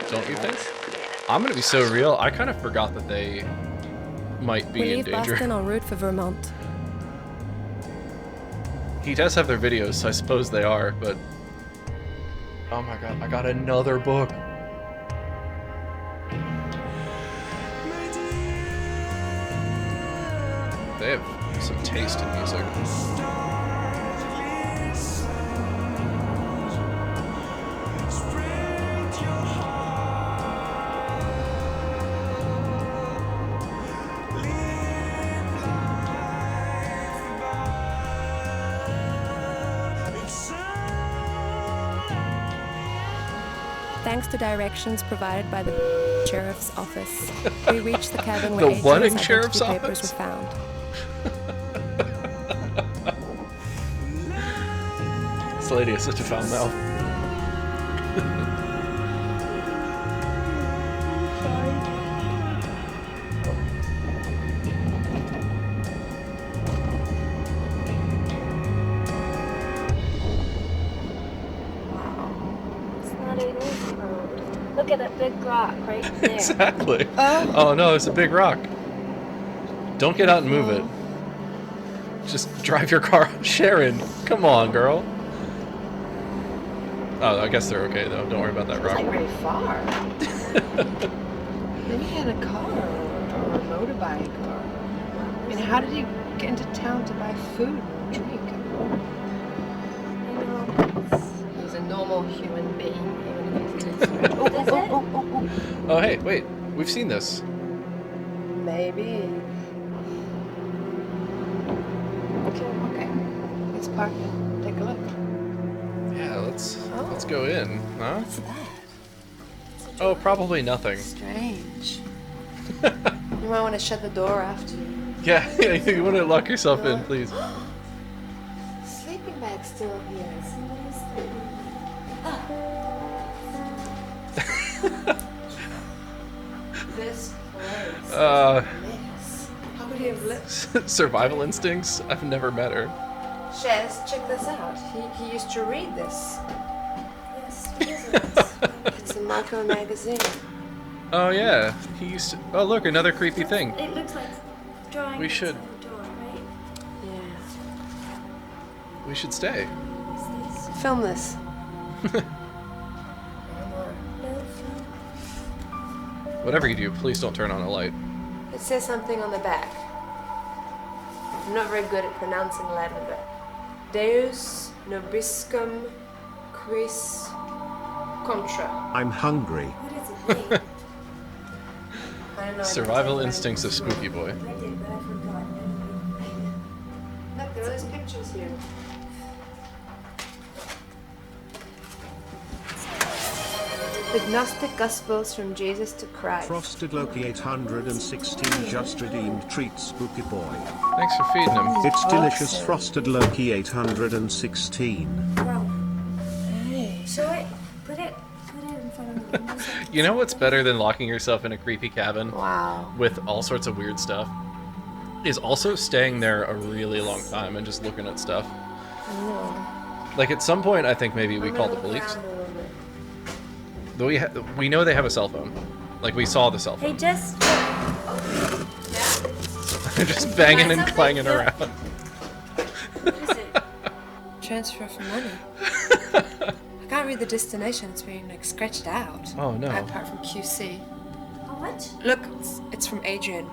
Don't you think? I'm gonna be so real, I kind of forgot that they might be in danger. We leave Boston en route for Vermont. He does have their videos, so I suppose they are, but... Oh my god, I got another book! They have some taste in music. Thanks to directions provided by the sheriff's office, we reached the cabin where The what in AJ's sheriff's identity papers office? were found. This lady has such a foul mouth. It's not an easy road. Look at that big rock right there. Exactly. Oh no, it's a big rock. Don't get out and move it. Just drive your car. Sharon, come on, girl. Oh, I guess they're okay though. Don't worry about that It's rock. like very far. Maybe he had a car or a motorbike or... I mean, how did he get into town to buy food and drink? He's a normal human being, even if he's different. Oh hey, wait. We've seen this. Maybe. Okay. Let's park and take a look. Yeah, let's go in, huh? What's that? Oh, probably nothing. Strange. You might want to shut the door after you. Yeah, you want to lock yourself in, please. Sleeping bag still here. This place. Miss. How could he have lived? Survival instincts? I've never met her. Shez, check this out. He used to read this. Yes, It's a Marco magazine. Oh yeah, he used to... Oh look, another creepy thing. it looks like drawing. We should- outside the door, right? Yeah. We should stay. What's this? Film this. Whatever you do, please don't turn on a light. It says something on the back. I'm not very good at pronouncing Latin, but Deus nobiscum quis contra. I'm hungry. What is it? Wait, I don't know. Survival instincts of Spooky Boy. I did, but I forgot. Look, there are those pictures here. The Gnostic Gospels from Jesus to Christ. Frosted Loki 816 just redeemed treat Spooky Boy. Thanks for feeding him. It's delicious Frosted Loki 816. Wow. Hey. Show it. Put it in front of me. You know what's better than locking yourself in a creepy cabin Wow. with all sorts of weird stuff? Is also staying there a really long time and just looking at stuff. Like at some point, I think maybe we call the police. Though we know they have a cell phone. Like we saw the cell Hey, phone. Jess. They're just banging and something? clanging Yeah. around. What is it? Transfer for money. I can't read the destination. It's being like scratched out. Oh no. Apart from QC. How much? Look, it's from Adrian.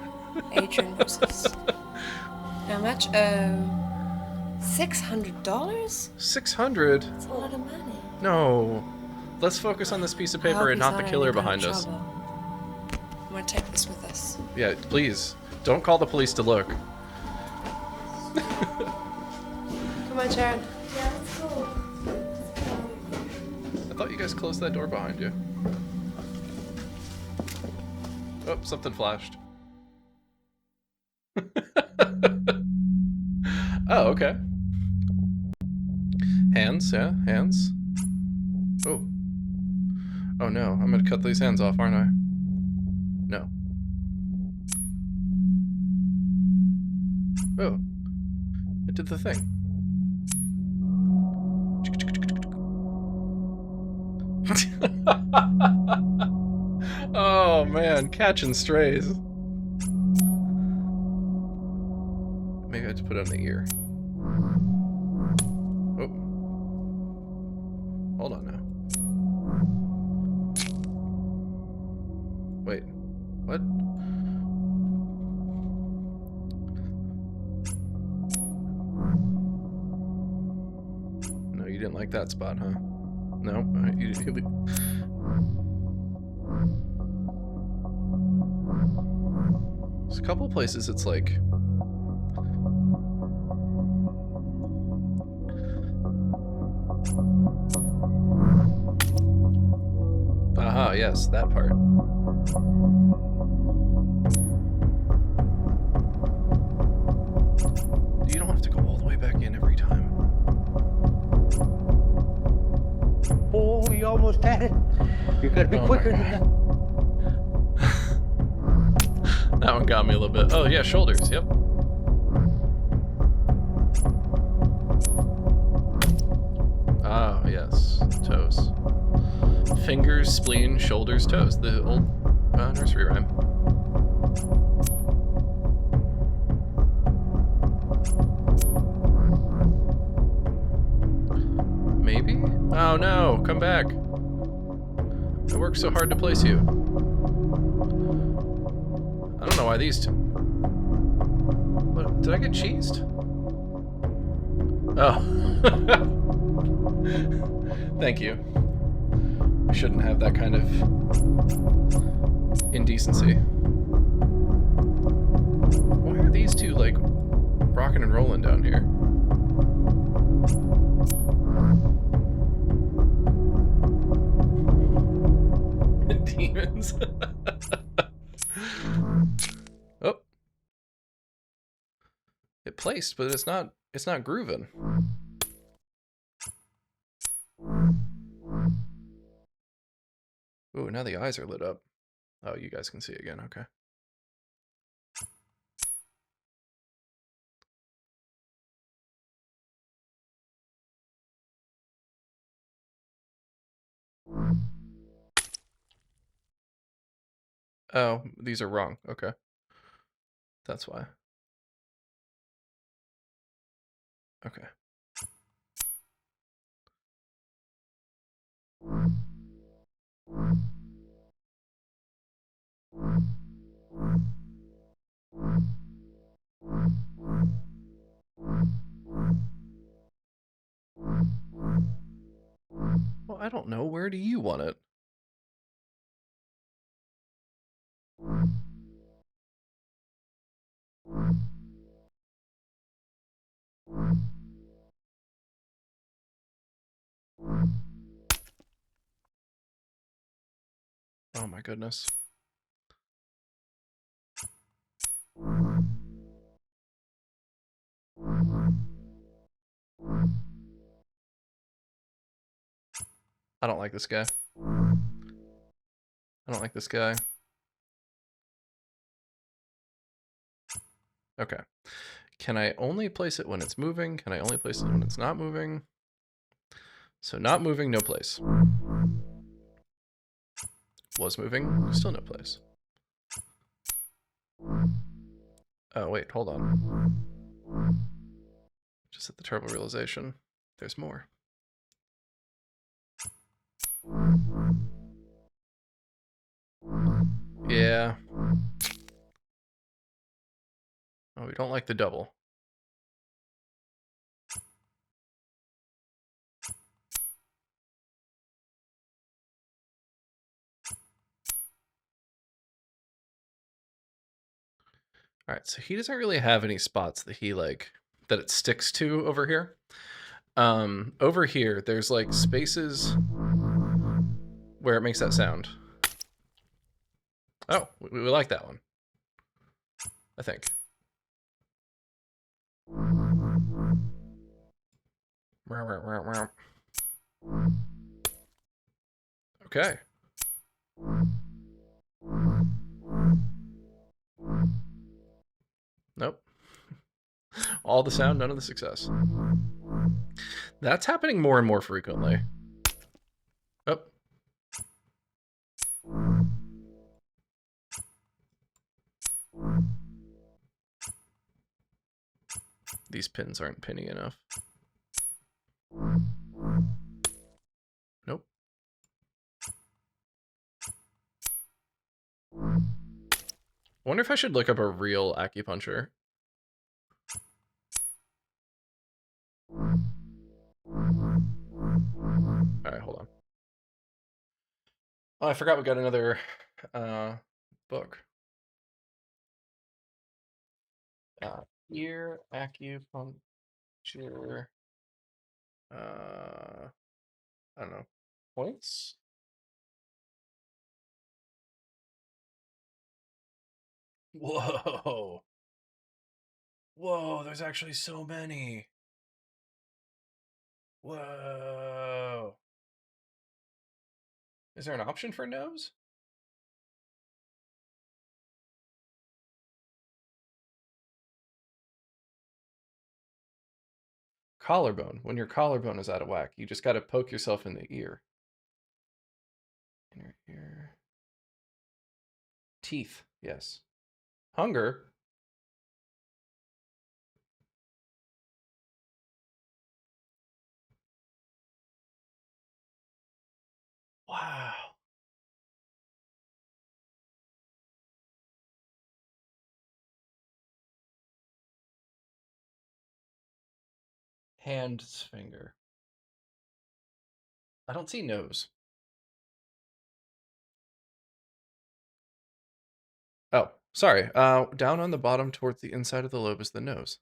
Adrian versus. How much? $600? 600? That's a lot of money. No. Let's focus on this piece of I hope paper and he's not the in killer any kind behind of us. trouble. I'm gonna take this with us. Yeah, please. Don't call the police to look. Come on, Sharon. Yeah, let's go. I thought you guys closed that door behind you. Oh, something flashed. Oh, okay. Hands, yeah, hands. Oh. Oh no, I'm gonna cut these hands off, aren't I? No. Oh. It did the thing. Oh man, catching strays. Maybe I have to put it on the ear. Oh. Hold on now. Wait. What? No, you didn't like that spot, huh? No? Alright, you There's a couple places it's like... Aha, yes, that part. You don't have to go all the way back in every time. Oh, we almost goes, Patty. You gotta be quicker than that. That one got me a little bit. Oh yeah, shoulders, yep. Ah, yes, toes. Fingers, spleen, shoulders, toes. The old nursery rhyme. Maybe? Oh no, come back. I worked so hard to place you. I don't know why these two... What, did I get cheesed? Oh. Thank you. We shouldn't have that kind of indecency. Why are these two, like, rocking and rolling down here? Demons. Oh. It placed, but it's not grooving. Ooh, now the eyes are lit up. Oh, you guys can see again, okay. Oh, these are wrong. Okay. That's why. Okay. Well, I don't know. Where do you want it? Oh my goodness. I don't like this guy. I don't like this guy. Okay. Can I only place it when it's moving? Can I only place it when it's not moving? So not moving, no place. Was moving, still no place. Oh, wait, hold on. Just at the terrible realization, there's more. Yeah. Oh, we don't like the double. Alright, so he doesn't really have any spots that he, like, that it sticks to over here. Over here, there's, like, spaces where it makes that sound. Oh, we like that one. I think. Okay. Nope. All the sound, none of the success. That's happening more and more frequently. Oh. These pins aren't pinny enough. Nope. I wonder if I should look up a real acupuncture. Alright, hold on. Oh, I forgot we got another book. Ear acupuncture. I don't know. Points? Whoa. Whoa, there's actually so many. Whoa. Is there an option for nose? Collarbone. When your collarbone is out of whack, you just got to poke yourself in the ear. Inner ear. Teeth. Yes. Hunger. Wow. Hand's finger. I don't see nose. Oh, sorry. Down on the bottom towards the inside of the lobe is the nose.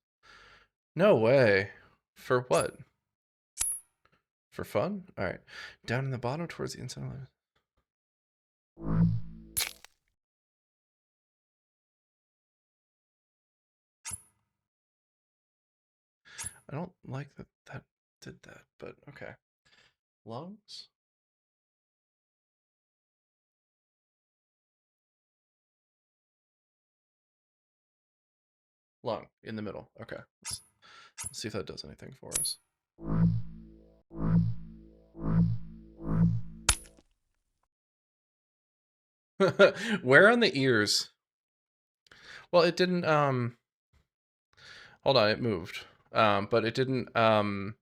No way. For what? For fun? All right. Down in the bottom towards the inside of the lobe. I don't like that did that, but okay. Lungs? Lung, in the middle. Okay. Let's see if that does anything for us. Where on the ears? Well, it didn't, hold on, it moved. But it didn't, it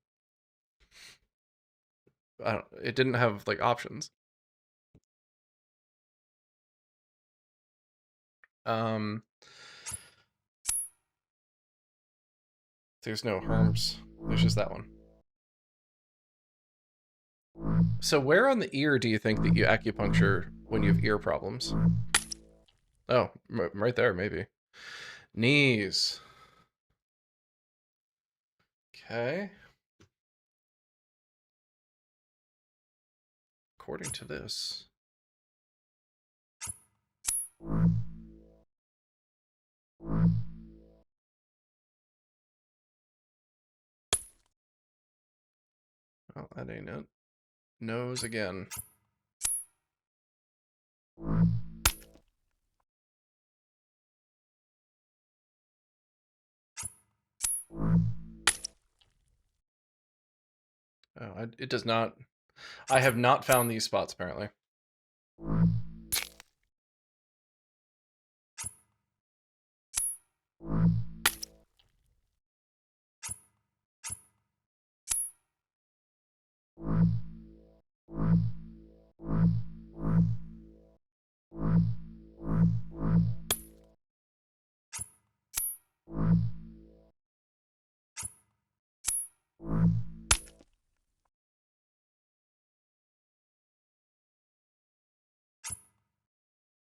didn't have, like, options. There's no herms. There's just that one. So where on the ear do you think that you acupuncture when you have ear problems? Oh, right there, maybe. Knees. Okay. According to this. Oh, that ain't it. Nose again. Oh, it does not. I have not found these spots, apparently.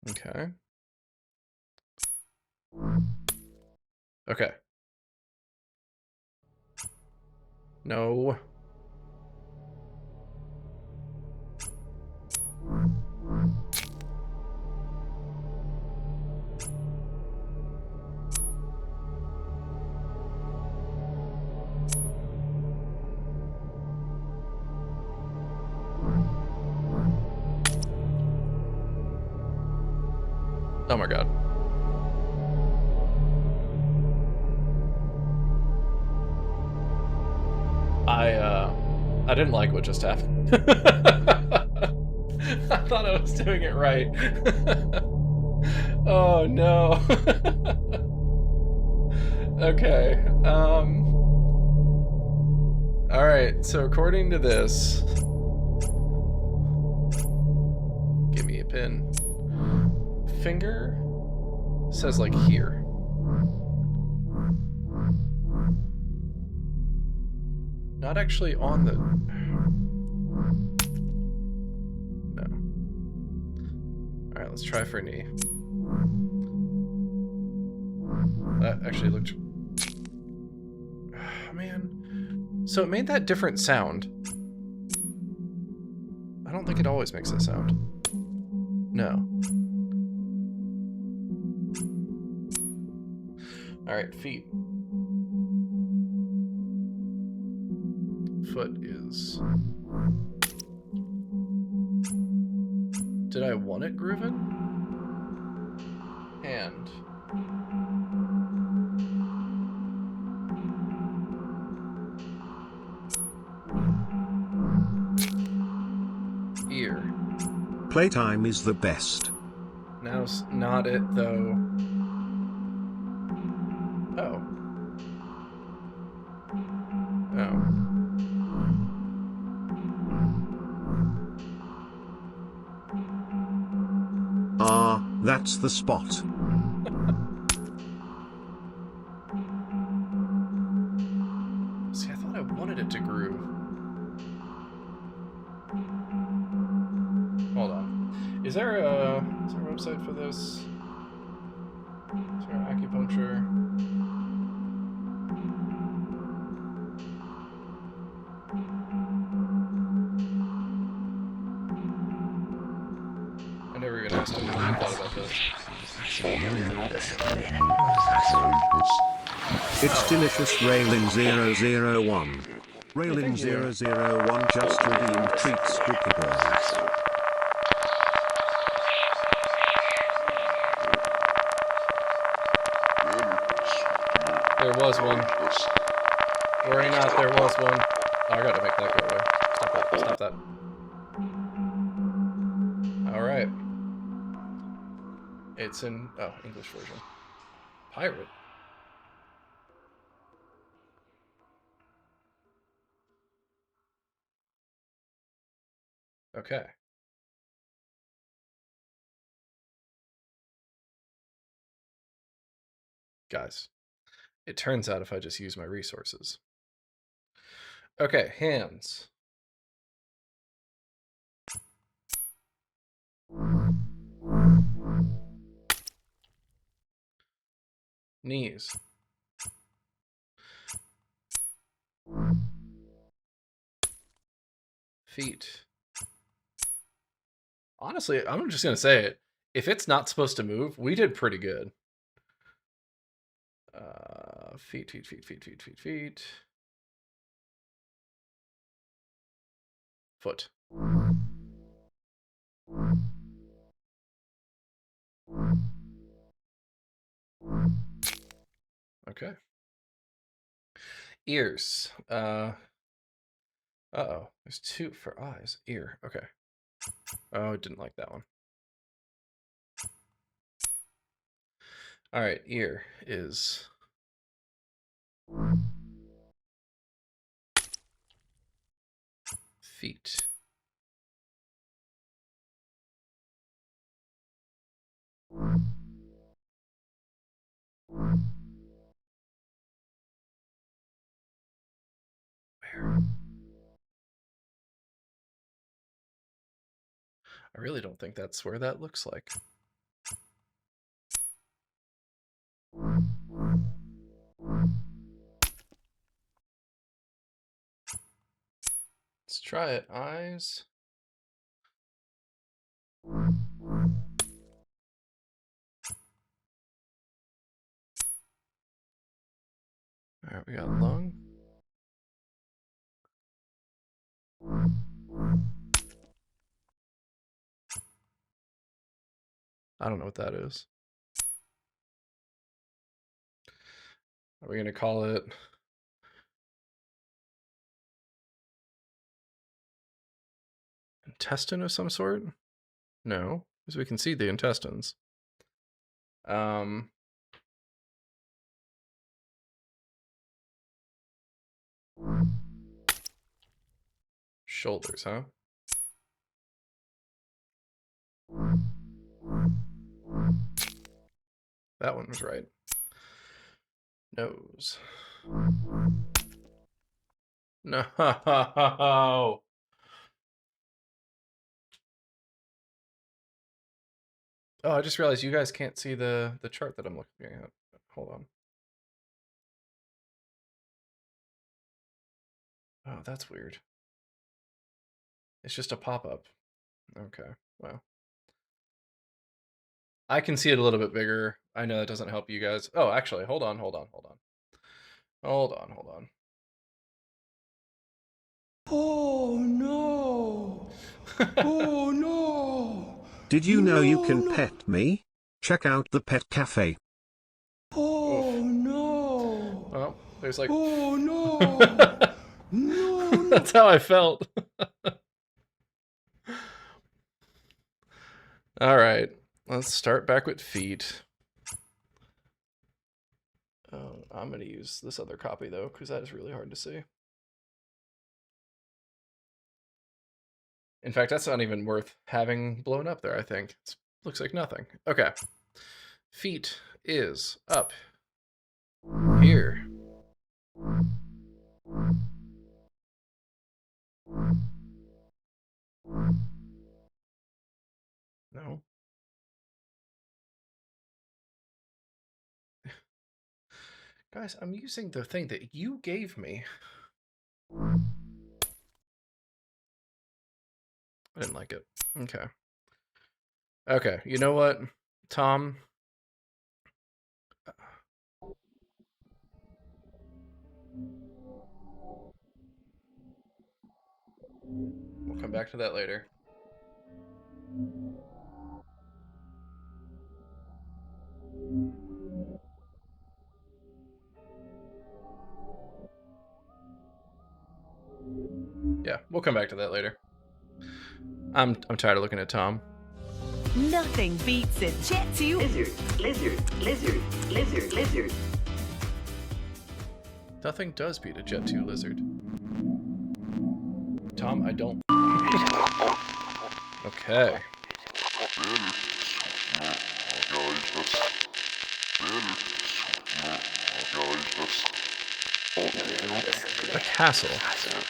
Okay. Okay. No. Oh my god. I didn't like what just happened. I thought I was doing it right. Oh no. Okay. Alright, so according to this, give me a pin. Finger says like here. Not actually on the... No. Alright, let's try for knee. That actually looked... Oh, man. So it made that different sound. I don't think it always makes that sound. No. Alright, feet. Foot is... Did I want it grooving? Hand. Ear. Playtime is the best. Now's not it, though. Oh. Oh. Ah, that's the spot. See, I thought I wanted it to groove. Hold on. Is there a website for this? Is there acupuncture? I never even asked him what he thought about this. It's delicious. Railing 001. Railing 001 just redeemed treats Spooky Boys. There was one. Worry not, there was one. Oh, I gotta make that go away. Stop that. Stop that. Alright. It's in... oh, English version. Pirate. Okay. Guys, it turns out if I just use my resources. Okay, hands. Knees. Feet. Honestly, I'm just gonna say it. If it's not supposed to move, we did pretty good. Feet. Foot. Okay. Ears. Uh-oh. There's two for eyes. Ear. Okay. Oh, I didn't like that one. Alright, ear is... feet. Where? I really don't think that's where that looks like. Let's try it. Eyes. Alright, we got lung. I don't know what that is. Are we going to call it... intestine of some sort? No, because we can see the intestines. Shoulders, huh? That one was right. Nose. No. Oh, I just realized you guys can't see the chart that I'm looking at. Hold on. Oh, that's weird. It's just a pop-up. Okay, well. I can see it a little bit bigger. I know that doesn't help you guys. Oh, actually, hold on. Oh no! Oh no! Did you know you can pet me? Check out the pet cafe. Oh no! Well, there's like... Oh no! No! That's how I felt. All right, let's start back with feet. I'm going to use this other copy, though, because that is really hard to see. In fact, that's not even worth having blown up there, I think. It looks like nothing. Okay. Feet is up here. No. Guys, I'm using the thing that you gave me. I didn't like it. Okay. Okay, you know what, Tom? We'll come back to that later. Yeah, we'll come back to that later. I'm tired of looking at Tom. Nothing beats a Jet 2 lizard, lizard, lizard, lizard, lizard. Nothing does beat a Jet 2 lizard. Tom, I don't. Okay. A castle.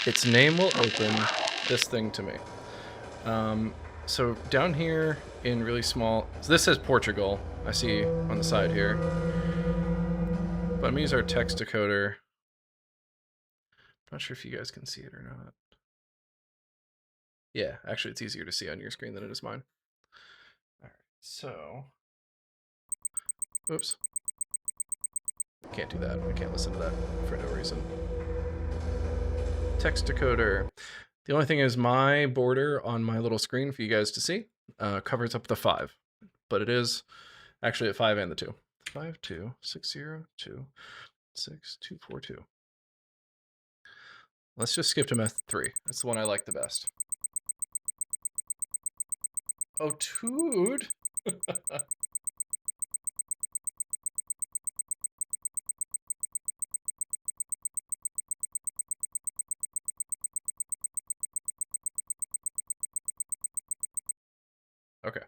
Its name will open this thing to me. So down here in really small, so this says Portugal, I see on the side here. But I'm gonna use our text decoder. Not sure if you guys can see it or not. Yeah, actually it's easier to see on your screen than it is mine. Alright, so... Oops. Can't do that. I can't listen to that for no reason. Text decoder. The only thing is my border on my little screen for you guys to see covers up the 5. But it is actually at 5 and the 2. 5, 2, 6, 0, 2, 6, 2, 4, 2. Let's just skip to method 3. That's the one I like the best. Oh, dude. Okay.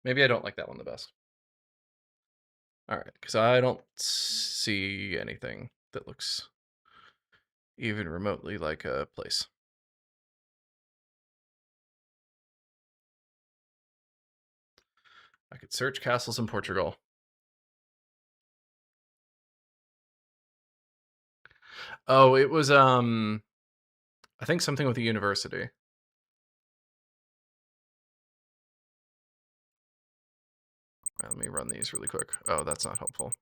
Maybe I don't like that one the best. All right, because I don't see anything that looks even remotely like a place. I could search castles in Portugal. Oh, it was I think something with the university. Let me run these really quick. Oh, that's not helpful.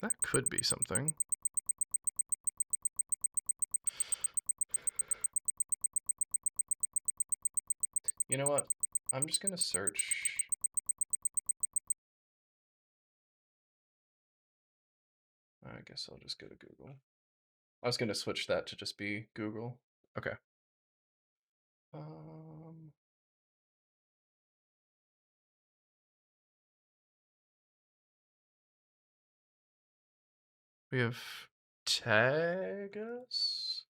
That could be something. You know what? I'm just gonna search. I guess I'll just go to Google. I was gonna switch that to just be Google. Okay. We have Tagus.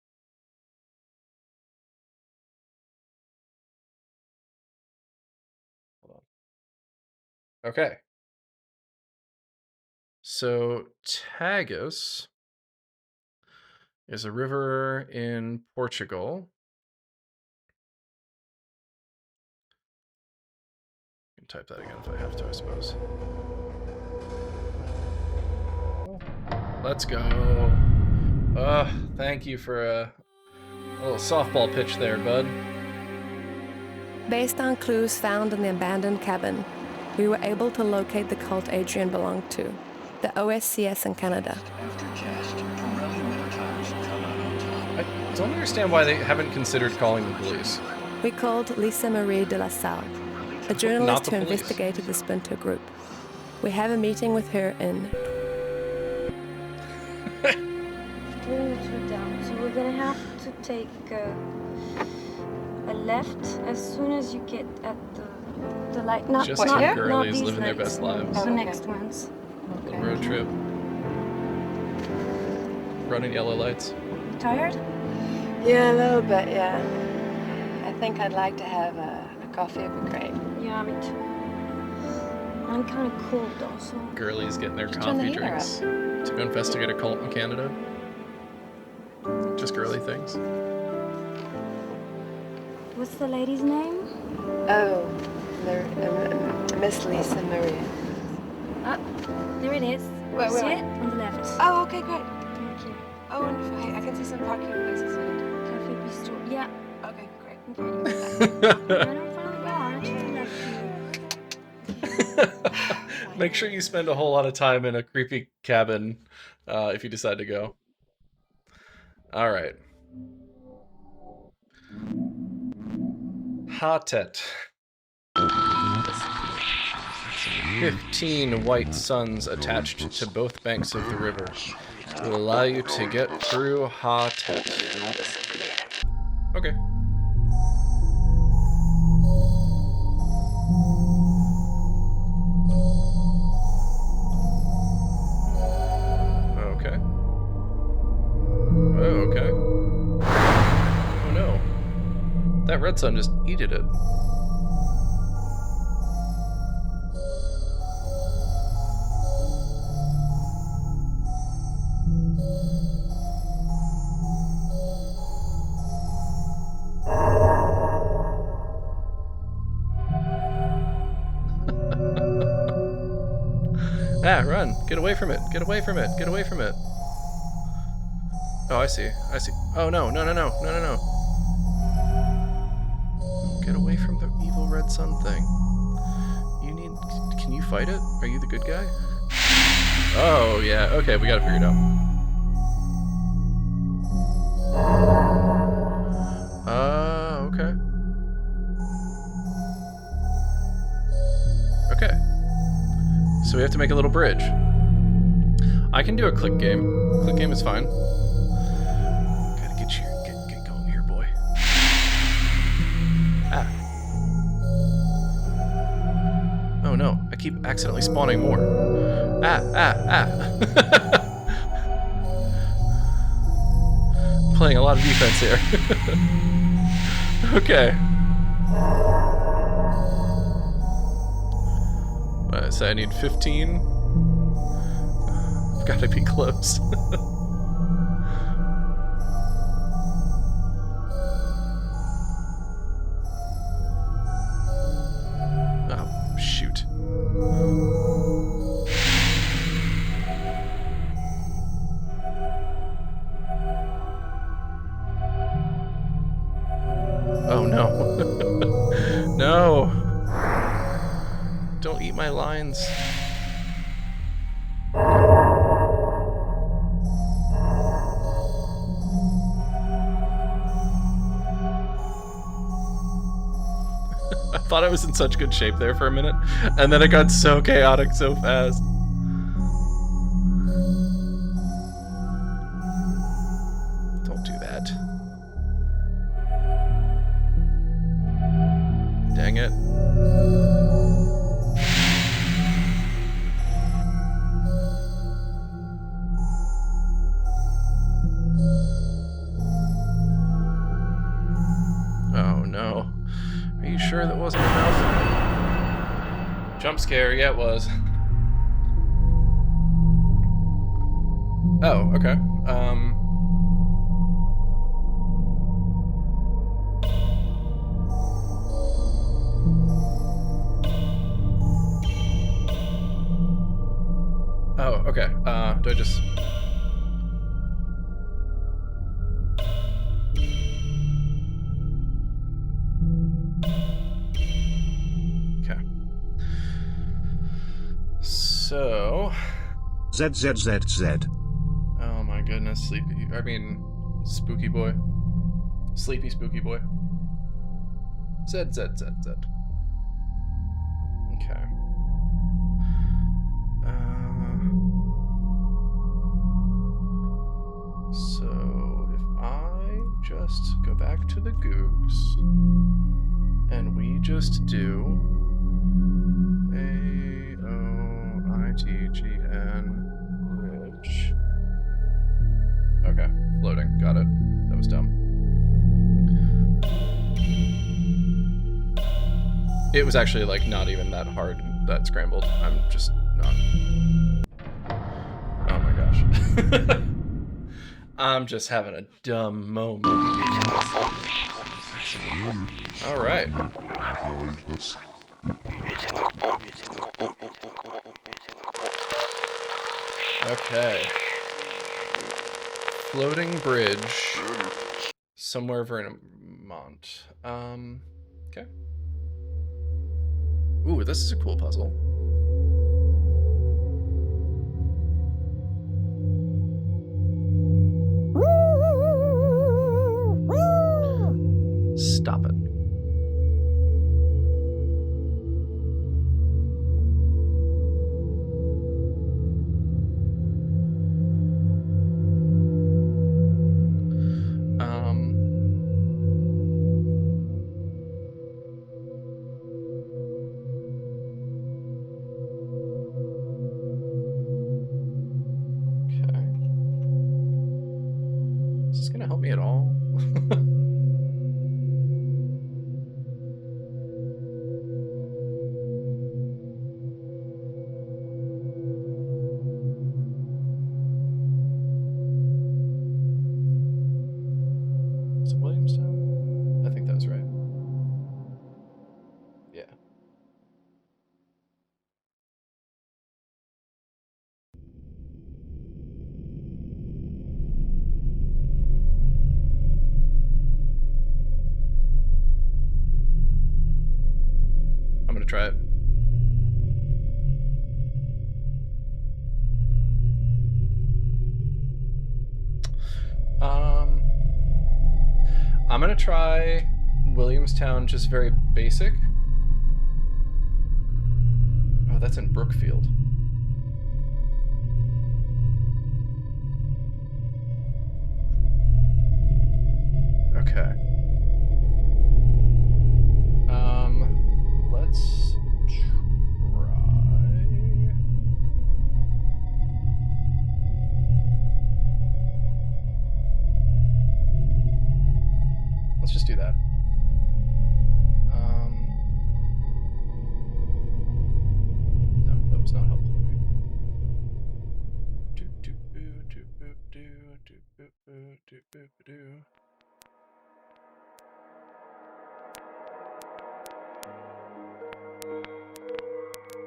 Hold on. Okay. So Tagus is a river in Portugal. I can type that again if I have to, I suppose. Let's go. Thank you for a little softball pitch there, bud. Based on clues found in the abandoned cabin, we were able to locate the cult Adrian belonged to. the OSCS in Canada. I don't understand why they haven't considered calling the police. We called Lisa Marie de la Salle, a journalist the who police. investigated the Splinter Group. We have a meeting with her in... Doing the two down. So we're gonna have to take a left as soon as you get at the light. Not Just not, some not girlies these living their lights. best lives. The next ones. Little road trip. Running yellow lights. Tired? Yeah, a little bit, yeah. I think I'd like to have a coffee would be great. Yeah, me too. I'm kind of cold though, so. Girlies getting their Just turn the coffee heater drinks to go investigate a cult in Canada. Just girly things. What's the lady's name? Oh, Miss Lisa Marie. Ah, there it is. Wait, See wait. it? On the left. Oh, okay, great. Thank you. Oh, wonderful. Hey, I can see some parking places here. Cafe Bistro. Yeah. Okay, great. Right in front of the bar. To the left here. Make sure you spend a whole lot of time in a creepy cabin if you decide to go. All right. Hatet. 15 white suns attached to both banks of the river will allow you to get through Hatet. Okay. Okay. Oh, okay. Oh no. That red sun just eated it. Ah, run. Get away from it. Get away from it. Get away from it. Oh, I see. I see. Oh, no. No, no, no. No, no, no. Get away from the evil red sun thing. You need... Can you fight it? Are you the good guy? Oh, yeah. Okay, we gotta figure it out. Okay. Okay. So we have to make a little bridge. I can do a click game. Click game is fine. Gotta get going here, boy. Ah. Oh no, I keep accidentally spawning more. Ah. Playing a lot of defense here. Okay. So I need 15. I've gotta be close. Oh, shoot. Oh no. No. Don't eat my lines. I thought I was in such good shape there for a minute, and then it got so chaotic so fast. Don't do that. Dang it. Oh no. Are you sure that wasn't enough? Jump scare, yeah it was. Oh, okay. Oh, okay. Do I just... Okay. So... ZZZZ. Oh my goodness, spooky boy. Sleepy spooky boy. ZZZZ. Okay. So if I just go back to the Googs and we just do AOITGN Ridge. Okay, floating. Got it. That was dumb. It was actually like not even that hard, that scrambled. I'm just not. Oh my gosh. I'm just having a dumb moment. All right. Okay. Floating bridge. Somewhere Vermont. Okay. Ooh, this is a cool puzzle. Stop it. Try it. I'm gonna try Williamstown, just very basic. Oh, that's in Brookfield. Okay. Let's try. Let's just do that. No, that was not helpful to me.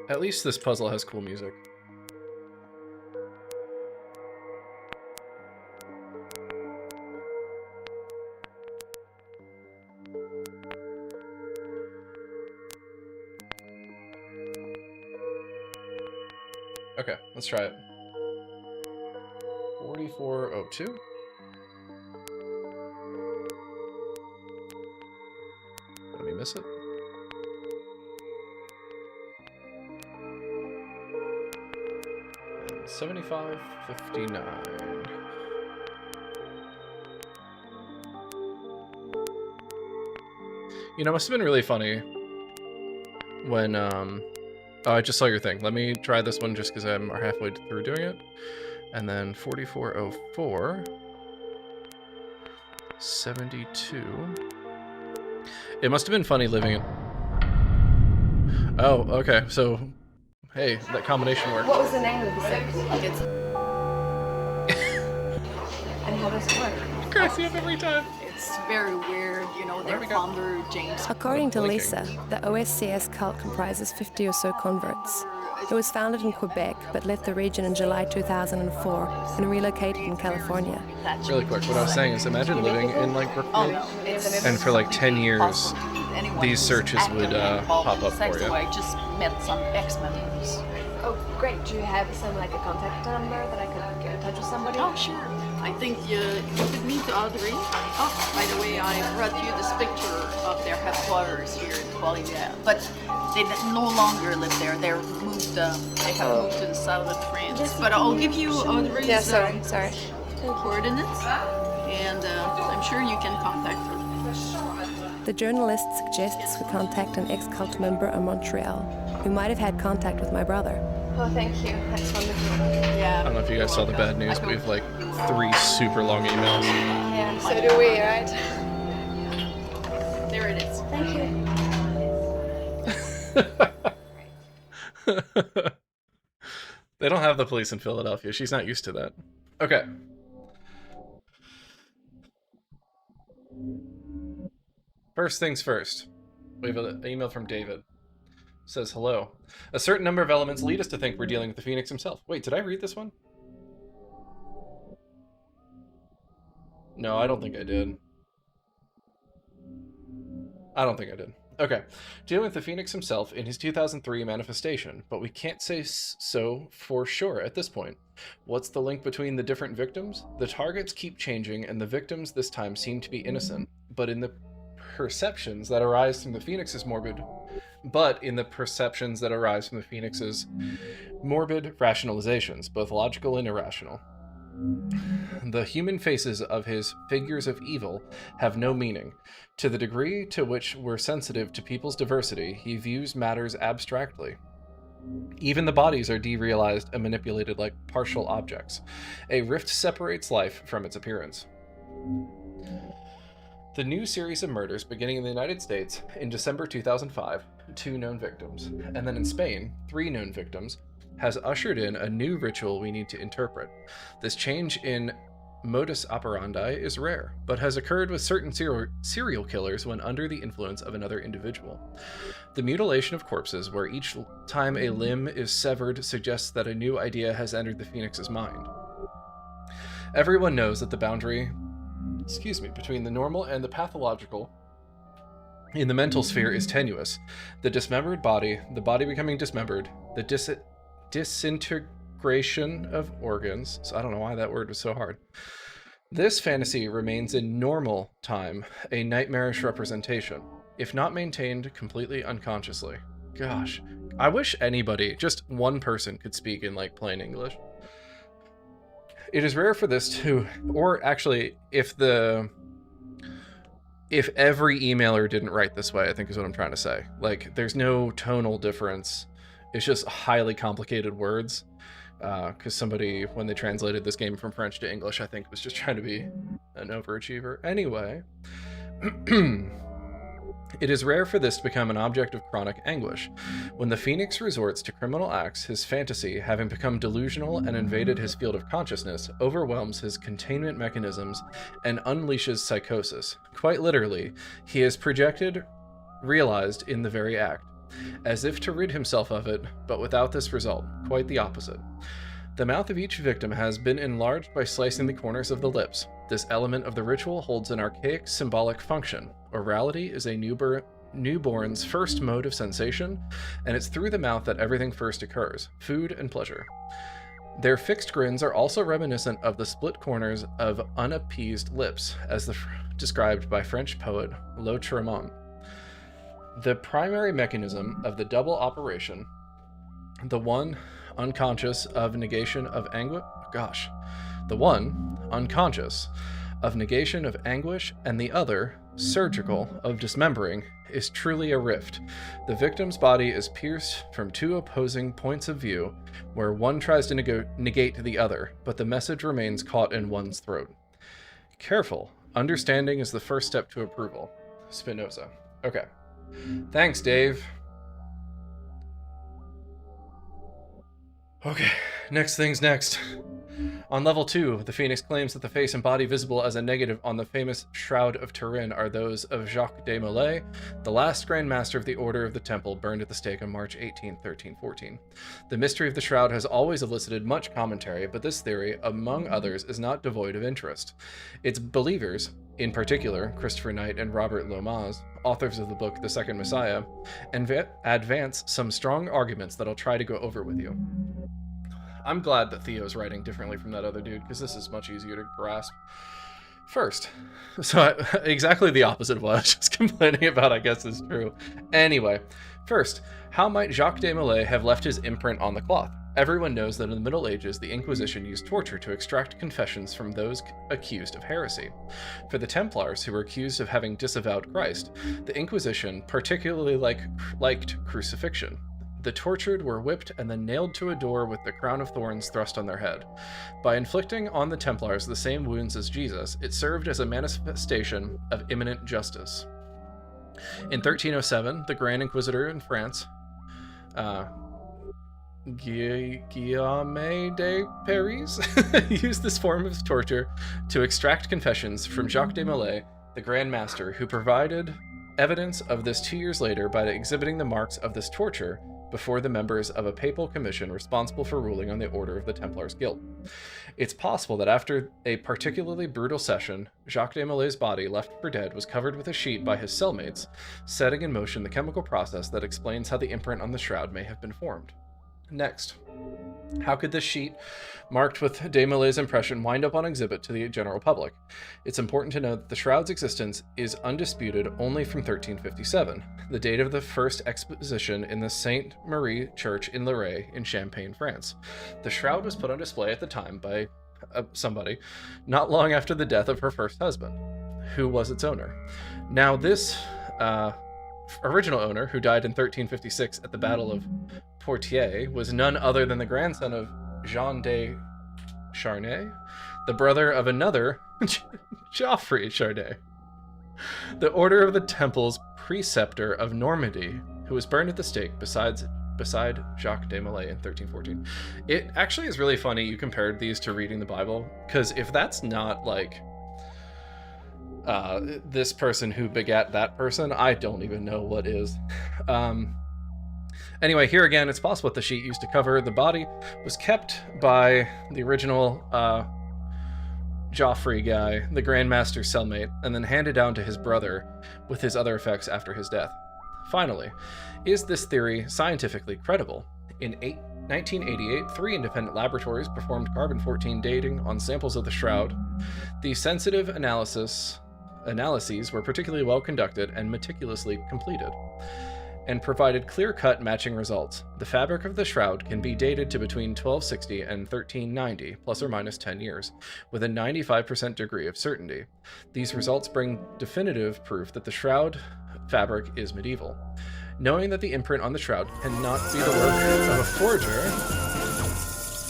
At least this puzzle has cool music. Okay, let's try it. 4402. Let me miss it. And 7559. You know, it must have been really funny when, oh, I just saw your thing. Let me try this one just because I'm halfway through doing it. And then 4404. 72. It must have been funny living in... Oh, okay, so... Hey, that combination worked. What was the name of the segment? And how does it work? Cracks me up every time. It's very weird, you know, their founder, James. According to Lisa, the OSCS cult comprises 50 or so converts. It was founded in Quebec, but left the region in July 2004 and relocated in California. Really quick, what I was saying is imagine living in like Brookfield, and for like 10 years, these searches would pop up for you. I just met some ex-members. Oh, great. Do you have some like a contact number that I could get in touch with somebody? Oh, sure. I think you could meet Audrey. Oh, by the way, I brought you this picture of their headquarters here in Polynia. But they no longer live there. They're moved. They have moved to the south of France. But I'll give you Audrey's coordinates, and I'm sure you can contact her. The journalist suggests we contact an ex-cult member in Montreal who might have had contact with my brother. Oh, thank you. That's wonderful. Yeah. I don't know if you guys saw the bad news, but we have like 3 super long emails. Yeah, so do we, right? There it is. Thank you. They don't have the police in Philadelphia. She's not used to that. Okay. First things first. We have an email from David. It says, hello. A certain number of elements lead us to think we're dealing with the Phoenix himself. Wait, did I read this one? No, I don't think I did. I don't think I did. Okay. Dealing with the Phoenix himself in his 2003 manifestation, but we can't say so for sure at this point. What's the link between the different victims? The targets keep changing, and the victims this time seem to be innocent, but in the perceptions that arise from the Phoenix's morbid rationalizations, both logical and irrational. The human faces of his figures of evil have no meaning. To the degree to which we're sensitive to people's diversity, he views matters abstractly. Even the bodies are derealized and manipulated like partial objects. A rift separates life from its appearance. The new series of murders beginning in the United States in December 2005, 2 known victims, and then in Spain, 3 known victims, has ushered in a new ritual we need to interpret. This change in modus operandi is rare, but has occurred with certain serial killers when under the influence of another individual. The mutilation of corpses, where each time a limb is severed suggests that a new idea has entered the Phoenix's mind. Everyone knows that the boundary between the normal and the pathological in the mental sphere is tenuous. The dismembered body, the body becoming dismembered, the disintegration of organs. So I don't know why that word was so hard. This fantasy remains in normal time a nightmarish representation, if not maintained completely unconsciously. Gosh, I wish anybody, just one person, could speak in like plain English. It is rare for this to, or actually, if every emailer didn't write this way, I think is what I'm trying to say. Like, there's no tonal difference. It's just highly complicated words. Because somebody, when they translated this game from French to English, I think was just trying to be an overachiever. Anyway, it is rare for this to become an object of chronic anguish. When the Phoenix resorts to criminal acts, his fantasy, having become delusional and invaded his field of consciousness, overwhelms his containment mechanisms and unleashes psychosis. Quite literally, he is realized in the very act, as if to rid himself of it, but without this result, quite the opposite. The mouth of each victim has been enlarged by slicing the corners of the lips. This element of the ritual holds an archaic symbolic function. Orality is a newborn's first mode of sensation, and it's through the mouth that everything first occurs, food and pleasure. Their fixed grins are also reminiscent of the split corners of unappeased lips, as described by French poet Lautréamont. The primary mechanism of the double operation, the one unconscious of negation of anguish, and the other, surgical, of dismembering, is truly a rift. The victim's body is pierced from 2 opposing points of view, where one tries to negate the other, but the message remains caught in one's throat. Careful. Understanding is the first step to approval. Spinoza. Okay. Thanks, Dave. Okay, next thing's next. On level 2, the Phoenix claims that the face and body visible as a negative on the famous Shroud of Turin are those of Jacques de Molay, the last Grand Master of the Order of the Temple, burned at the stake on March 18, 1314. The mystery of the Shroud has always elicited much commentary, but this theory, among others, is not devoid of interest. Its believers in particular Christopher Knight and Robert Lomas, authors of the book The Second Messiah, and advance some strong arguments that I'll try to go over with you. I'm glad that Theo's writing differently from that other dude, because this is much easier to grasp. First, exactly the opposite of what I was just complaining about, I guess, is true. Anyway, first, how might Jacques de Molay have left his imprint on the cloth? Everyone knows that in the Middle Ages, the Inquisition used torture to extract confessions from those accused of heresy. For the Templars, who were accused of having disavowed Christ, the Inquisition particularly liked crucifixion. The tortured were whipped and then nailed to a door with the crown of thorns thrust on their head. By inflicting on the Templars the same wounds as Jesus, it served as a manifestation of imminent justice. In 1307, the Grand Inquisitor in France, Guillaume de Paris, used this form of torture to extract confessions from Jacques de Molay, the Grand Master, who provided evidence of this 2 years later by exhibiting the marks of this torture before the members of a papal commission responsible for ruling on the Order of the Templars' guilt. It's possible that after a particularly brutal session, Jacques de Molay's body, left for dead, was covered with a sheet by his cellmates, setting in motion the chemical process that explains how the imprint on the shroud may have been formed. Next, how could this sheet, marked with de Molay's impression, wind up on exhibit to the general public? It's important to note that the shroud's existence is undisputed only from 1357, the date of the first exposition in the Sainte Marie Church in Lorey in Champagne, France. The shroud was put on display at the time by somebody, not long after the death of her first husband, who was its owner. Now this original owner, who died in 1356 at the Battle of Poitiers, was none other than the grandson of Jean de Charnay, the brother of another Geoffrey Charnay, the Order of the Temple's preceptor of Normandy, who was burned at the stake beside Jacques de Molay in 1314. It actually is really funny you compared these to reading the Bible, because if that's not like this person who begat that person, I don't even know what is. Anyway, here again, it's possible that the sheet used to cover the body was kept by the original Joffrey guy, the Grand Master's cellmate, and then handed down to his brother with his other effects after his death. Finally, is this theory scientifically credible? In 1988, 3 independent laboratories performed carbon-14 dating on samples of the shroud. The sensitive analyses were particularly well conducted and meticulously completed, and provided clear-cut matching results. The fabric of the shroud can be dated to between 1260 and 1390, plus or minus 10 years, with a 95% degree of certainty. These results bring definitive proof that the shroud fabric is medieval. Knowing that the imprint on the shroud cannot be the work of a forger...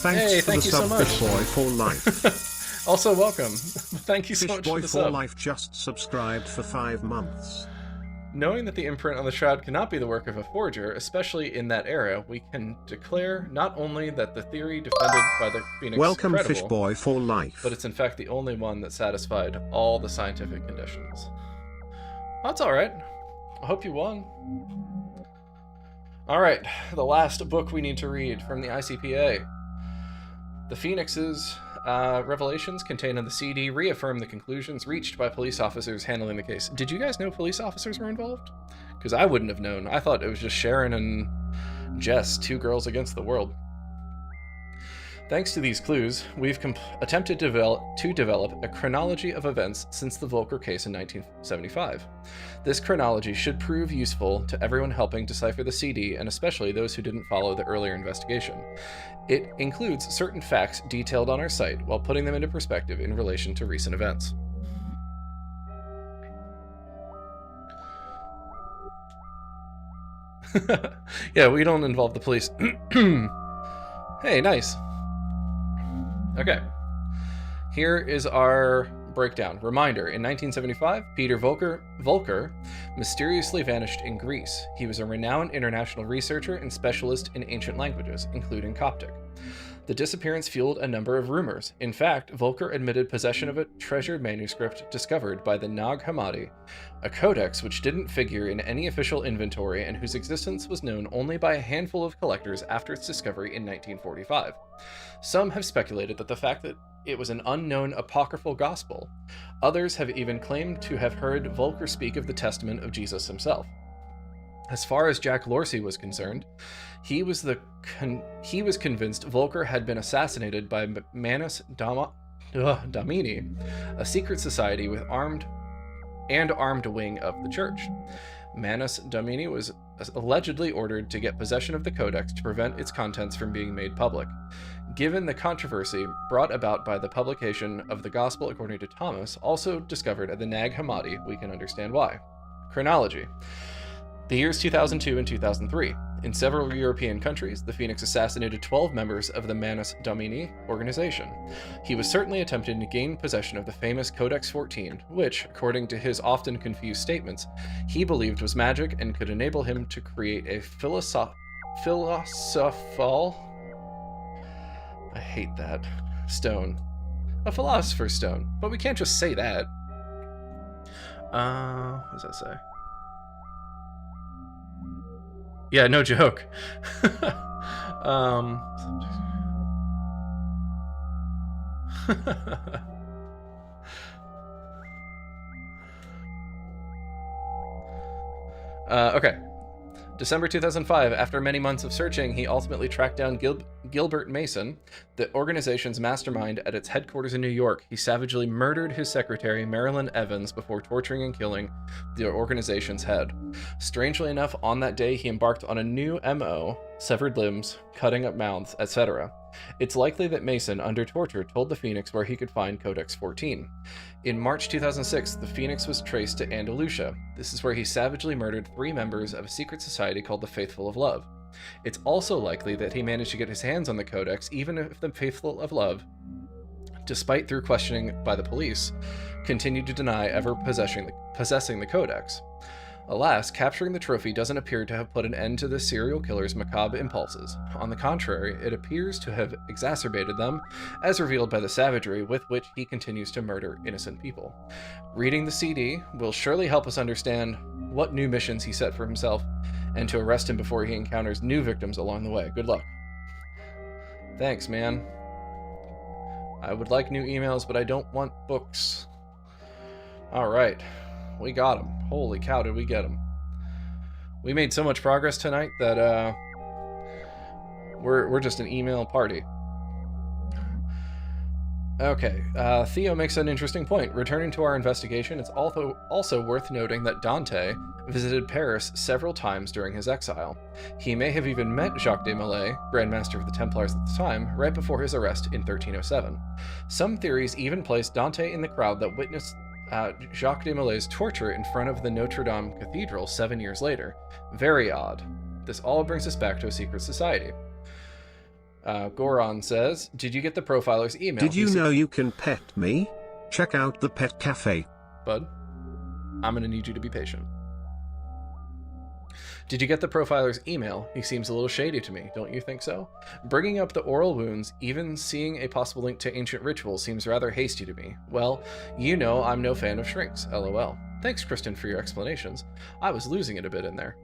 Thanks thank you so much. Fishboy for life. Also welcome. Thank you so much for the sub. Fishboy for life just subscribed for 5 months. Knowing that the imprint on the shroud cannot be the work of a forger, especially in that era, we can declare not only that the theory defended by the Phoenix Welcome, credible, Fishboy for life. but it's in fact the only one that satisfied all the scientific conditions. That's alright. I hope you won. Alright, the last book we need to read from the ICPA. The Phoenix's revelations contained in the CD reaffirm the conclusions reached by police officers handling the case. Did you guys know police officers were involved? Because I wouldn't have known. I thought it was just Sharon and Jess, 2 girls against the world. Thanks to these clues, we've attempted to develop a chronology of events since the Volker case in 1975. This chronology should prove useful to everyone helping decipher the CD, and especially those who didn't follow the earlier investigation. It includes certain facts detailed on our site while putting them into perspective in relation to recent events. Yeah, we don't involve the police. Hey, nice. Okay, here is our breakdown. Reminder, in 1975, Peter Volker mysteriously vanished in Greece. He was a renowned international researcher and specialist in ancient languages, including Coptic. The disappearance fueled a number of rumors. In fact, Volker admitted possession of a treasured manuscript discovered by the Nag Hammadi, a codex which didn't figure in any official inventory and whose existence was known only by a handful of collectors after its discovery in 1945. Some have speculated that the fact that it was an unknown apocryphal gospel. Others have even claimed to have heard Volker speak of the testament of Jesus himself. As far as Jack Lorsey was concerned, he was convinced Volker had been assassinated by Manus Domini, a secret society with armed wing of the church. Manus Domini was allegedly ordered to get possession of the codex to prevent its contents from being made public. Given the controversy brought about by the publication of the Gospel according to Thomas, also discovered at the Nag Hammadi, we can understand why. Chronology. The years 2002 and 2003. In several European countries, the Phoenix assassinated 12 members of the Manus Domini organization. He was certainly attempting to gain possession of the famous Codex 14, which, according to his often confused statements, he believed was magic and could enable him to create a philosophical... I hate that. Stone. A philosopher's stone. But we can't just say that. What does that say? Yeah, no joke. Okay. December 2005, after many months of searching, he ultimately tracked down Gilbert Mason, the organization's mastermind at its headquarters in New York. He savagely murdered his secretary, Marilyn Evans, before torturing and killing the organization's head. Strangely enough, on that day, he embarked on a new MO, severed limbs, cutting up mouths, etc. It's likely that Mason, under torture, told the Phoenix where he could find Codex 14. In March 2006, the Phoenix was traced to Andalusia. This is where he savagely murdered 3 members of a secret society called the Faithful of Love. It's also likely that he managed to get his hands on the Codex, even if the Faithful of Love, despite through questioning by the police, continued to deny ever possessing the Codex. Alas, capturing the trophy doesn't appear to have put an end to the serial killer's macabre impulses. On the contrary, it appears to have exacerbated them, as revealed by the savagery with which he continues to murder innocent people. Reading the CD will surely help us understand what new missions he set for himself, and to arrest him before he encounters new victims along the way. Good luck. Thanks, man. I would like new emails, but I don't want books. Alright. We got him. Holy cow, did we get him. We made so much progress tonight that, we're just an email party. Okay, Theo makes an interesting point. Returning to our investigation, it's also worth noting that Dante visited Paris several times during his exile. He may have even met Jacques de Molay, Grand Master of the Templars at the time, right before his arrest in 1307. Some theories even place Dante in the crowd that witnessed Jacques de Molay's torture in front of the Notre Dame Cathedral 7 years later. Very odd. This all brings us back to a secret society. Goron says, did you get the profiler's email? Did you know you can pet me? Check out the pet cafe. Bud, I'm gonna need you to be patient. Did you get the profiler's email? He seems a little shady to me, don't you think so? Bringing up the oral wounds, even seeing a possible link to ancient rituals seems rather hasty to me. Well, you know I'm no fan of shrinks, lol. Thanks, Kristen, for your explanations. I was losing it a bit in there.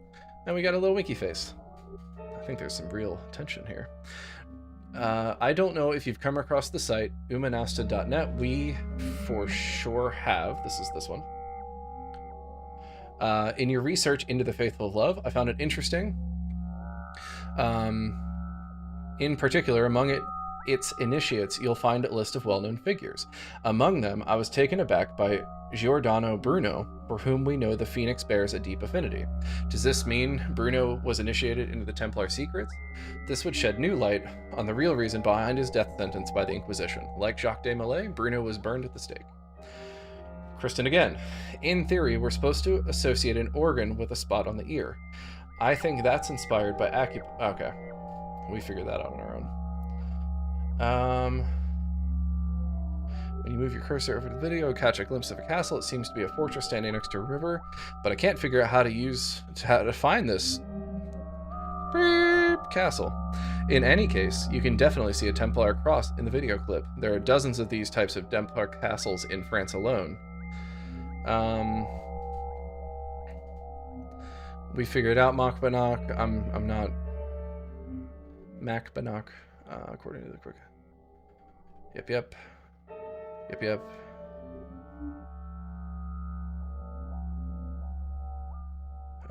And we got a little winky face. I think there's some real tension here. I don't know if you've come across the site, umanasta.net. We for sure have. This is this one. In your research into the Faithful of Love, I found it interesting. In particular, among its initiates, you'll find a list of well-known figures. Among them, I was taken aback by Giordano Bruno, for whom we know the Phoenix bears a deep affinity. Does this mean Bruno was initiated into the Templar secrets? This would shed new light on the real reason behind his death sentence by the Inquisition. Like Jacques de Molay, Bruno was burned at the stake. Kristen again. In theory, we're supposed to associate an organ with a spot on the ear. I think that's inspired by Okay. We figured that out on our own. When you move your cursor over the video, you catch a glimpse of a castle. It seems to be a fortress standing next to a river, but I can't figure out how to find this castle. In any case, you can definitely see a Templar cross in the video clip. There are dozens of these types of Templar castles in France alone. We figured out Macbanach. I'm not Macbanach, according to the quick. Yep. Yep.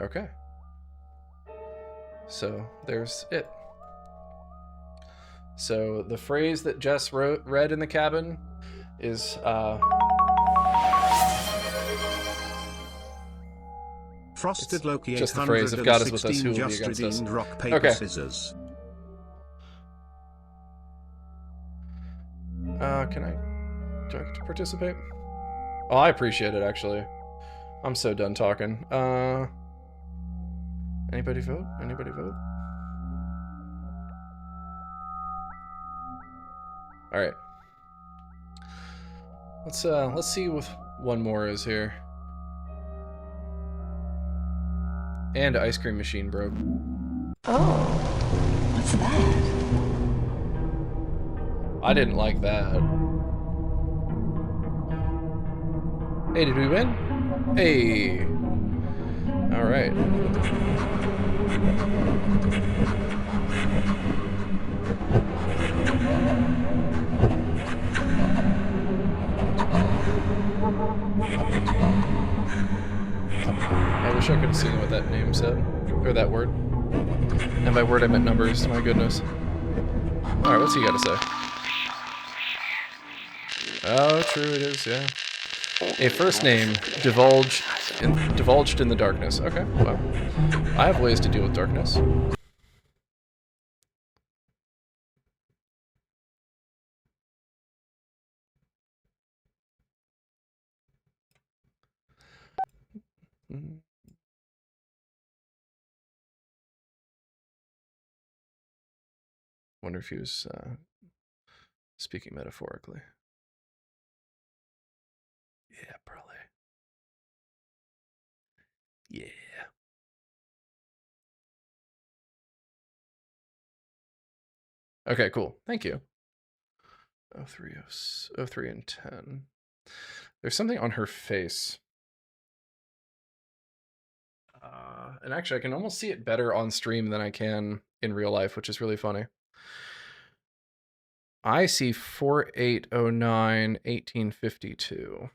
Okay. So there's it. So the phrase that Jess read in the cabin is Frosted Loki just the phrase, if God is with us, who will be just against us? redeemed rock, paper, Okay. scissors. Do I get to participate? Oh, I appreciate it, actually. I'm so done talking. Anybody vote? Anybody vote? All right. Let's see what one more is here. And ice cream machine broke. Oh, what's that? I didn't like that. Hey, did we win? Hey. All right. I wish I could have seen what that name said, or that word. And by word I meant numbers, my goodness. Alright, what's he got to say? Oh, true it is, yeah. A first name divulged in the darkness. Okay, well, I have ways to deal with darkness. Wonder if he was speaking metaphorically. Yeah, probably. Yeah. Okay, cool. Thank you. 03 and 10. There's something on her face. And actually, I can almost see it better on stream than I can in real life, which is really funny. I see 4809 1852.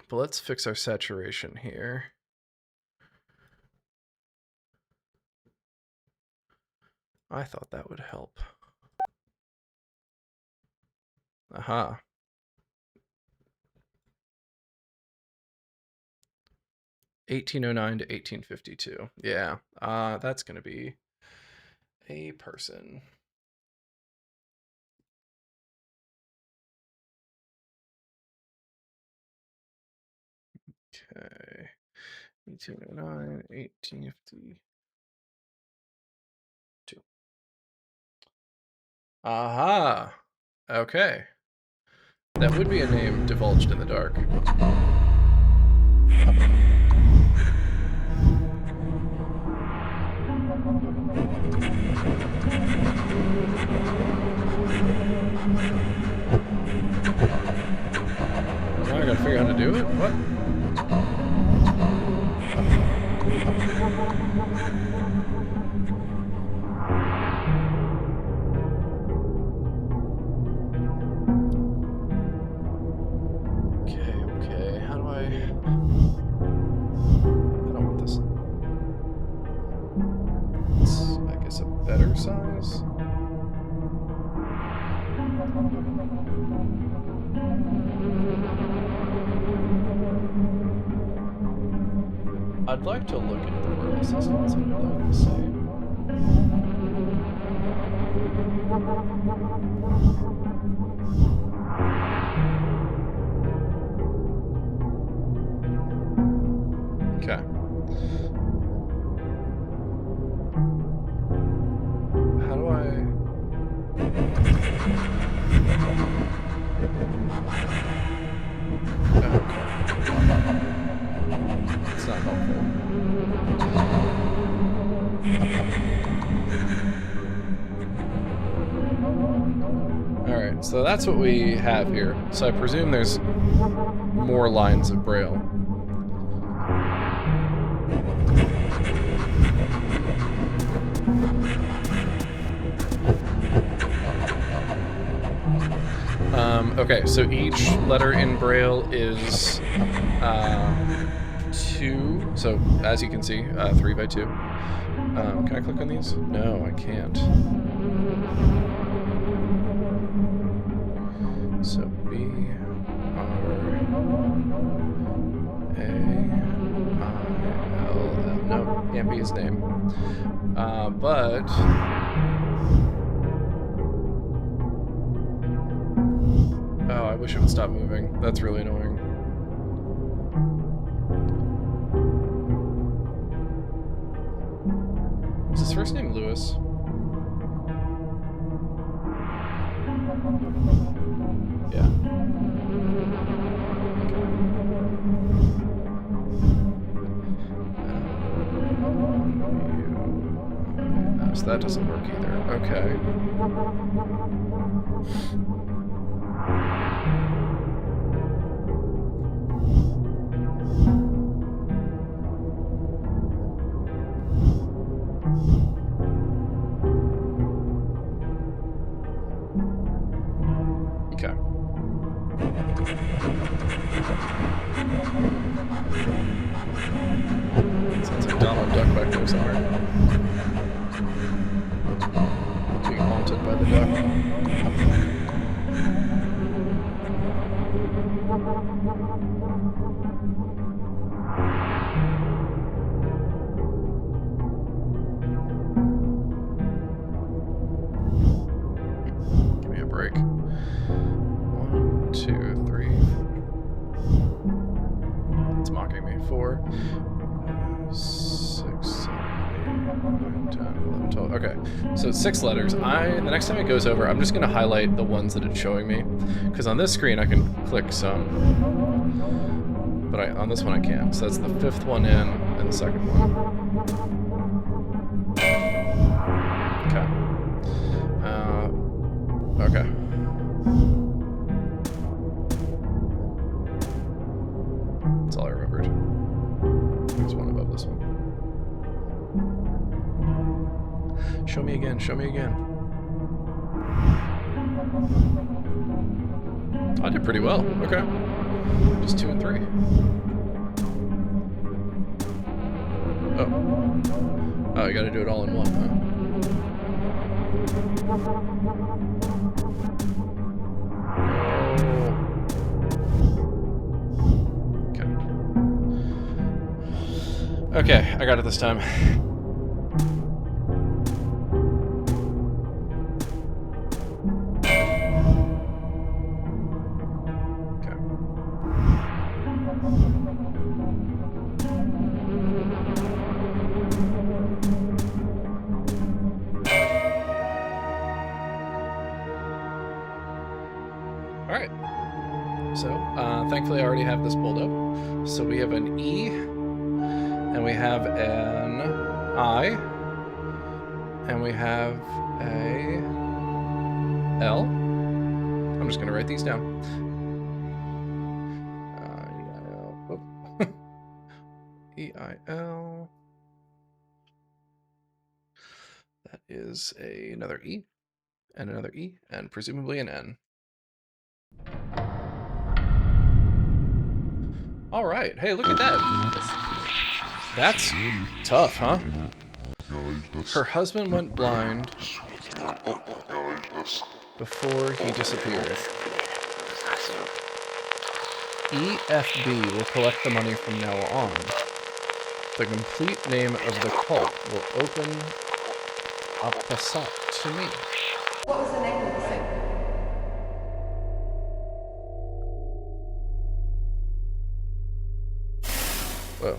But let's fix our saturation here. I thought that would help. Aha. (1809 to 1852). Yeah, that's gonna be a person. Okay, 1809, 1852. Aha. Okay. That would be a name divulged in the dark. Now I gotta figure out how to do it? What? Okay, how do I don't want this. It's, I guess, a better size. I'd like to look at the word assistance and I'd like to say. Okay. How do I... Okay. It's not helpful. Alright, so that's what we have here. So I presume there's more lines of Braille. Okay, so each letter in Braille is 2. So as you can see, 3 by 2. Can I click on these? No, I can't. So B R A I L L. No, can't be his name. But oh, I wish it would stop moving. That's really annoying. Is his first name Lewis? Yeah. So that doesn't work either. Okay. Okay. Sounds like Donald Duck back there somewhere. Being haunted by the duck. Give me a break. 1, 2, 3. It's mocking me. 4, 6, 7, 8, 9, 10, 11, 12. Okay, so it's 6 letters. The next time it goes over, I'm just going to highlight the ones that it's showing me. Because on this screen, I can click some. But on this one, I can't. So that's the 5th one in and the 2nd one. Okay. Okay. That's all I remembered. There's one above this one. Show me again, show me again. I did pretty well, okay. Just 2 and 3. Oh. Oh, you gotta do it all in one, huh? Okay, I got it this time. Okay. Alright. So, thankfully I already have this pulled up. So we have an E, and we have an I, and we have a L. I'm just going to write these down. E-I-L. Oh. E-I-L. That is another E, and another E, and presumably an N. All right. Hey, look at that. That's tough, huh? Her husband went blind before he disappeared. EFB will collect the money from now on. The complete name of the cult will open a passat to me. What was the name of the thing? Whoa.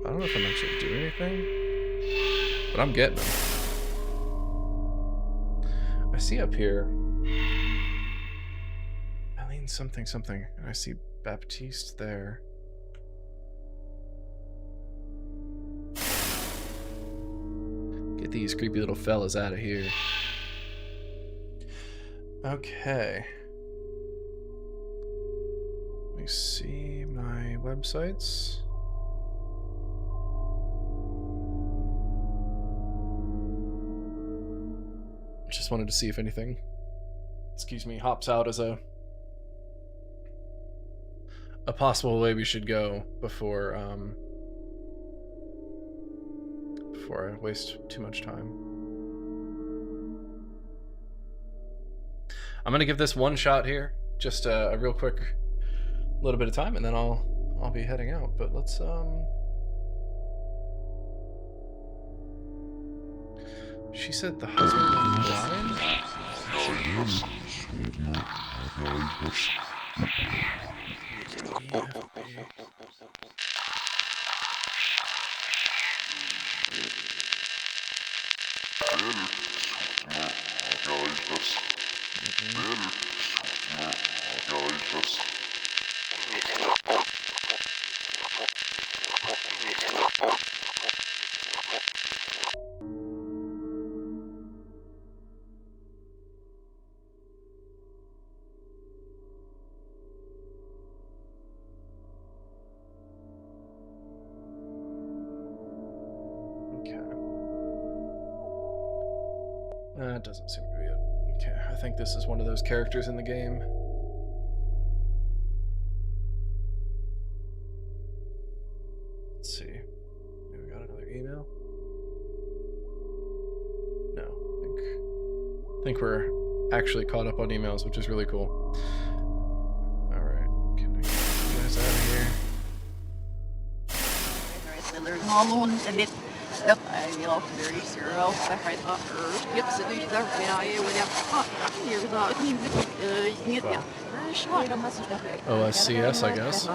I don't know if I'm actually doing anything, but I'm getting them. I see up here, Eileen something something, and I see Baptiste there. Get these creepy little fellas out of here. Okay. Let me see my websites. Just wanted to see if anything, excuse me, hops out as a possible way we should go before I waste too much time. I'm gonna give this one shot here, just a real quick little bit of time, and then I'll be heading out. But let's She said the husband died? That doesn't seem to be it. Okay, I think this is one of those characters in the game. Let's see. Maybe we got another email? No, I think we're actually caught up on emails, which is really cool. Alright, can I get you guys out of here? OSCS, I guess.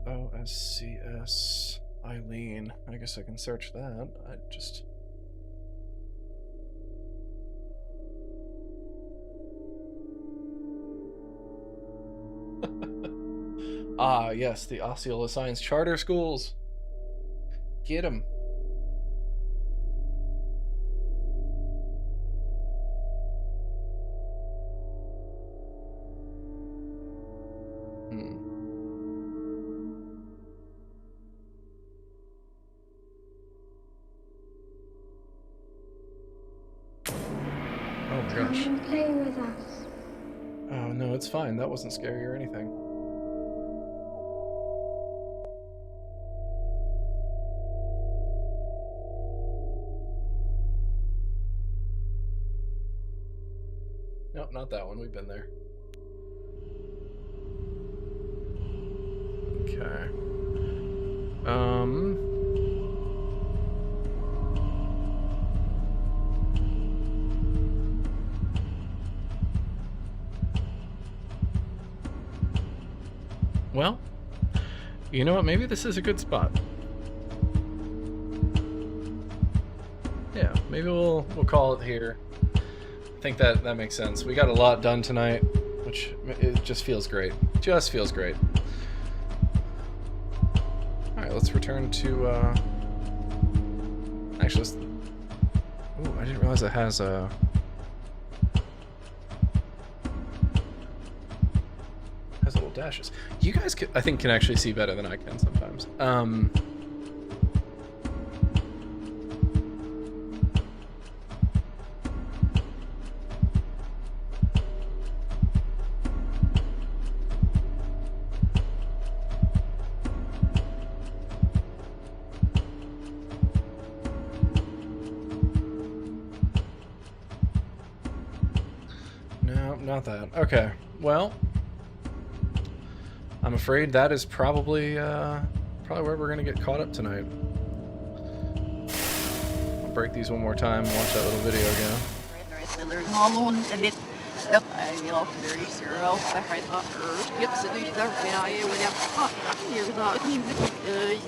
OSCS Eileen. I guess I can search that. I just... Ah, yes, the Osceola Science Charter Schools. Get 'em. Oh my gosh. Come and play with us. Oh no, it's fine. That wasn't scary or anything. Nope, not that one. We've been there. Okay. Well, you know what? Maybe this is a good spot. Yeah, maybe we'll call it here. I think that makes sense. We got a lot done tonight, which it just feels great. Just feels great. All right, let's return to. Actually, let's... Ooh, I didn't realize it has a. Has little dashes. You guys, I think, can actually see better than I can sometimes. No, not that. Okay, well, I'm afraid that is probably where we're gonna get caught up tonight. I'll break these one more time and watch that little video again.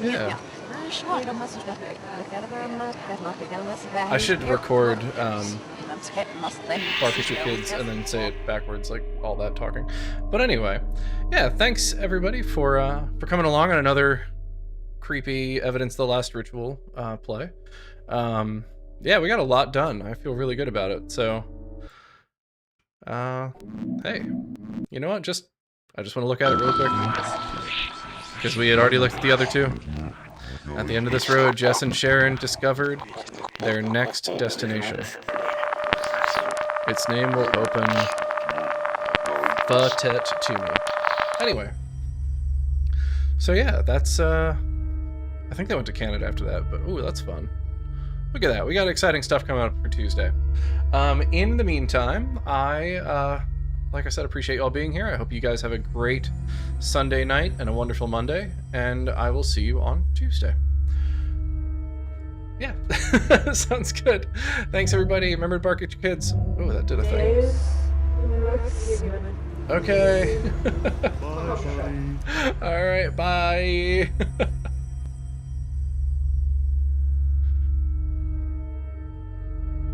Yeah. I should record Bark at Your Kids and then say it backwards, like all that talking. But anyway, yeah, thanks everybody for coming along on another creepy Evidence of the Last Ritual play. Yeah, we got a lot done. I feel really good about it. So Hey, you know what? I just want to look at it real quick. Because we had already looked at the other two. At the end of this road, Jess and Sharon discovered their next destination. Its name will open the tet to me. Anyway. So yeah, that's, I think they went to Canada after that, but ooh, that's fun. Look at that, we got exciting stuff coming up for Tuesday. In the meantime, like I said, appreciate you all being here. I hope you guys have a great Sunday night and a wonderful Monday, and I will see you on Tuesday. Yeah, sounds good. Thanks, everybody. Remember to bark at your kids. Oh, that did a thing. Okay. All right, bye.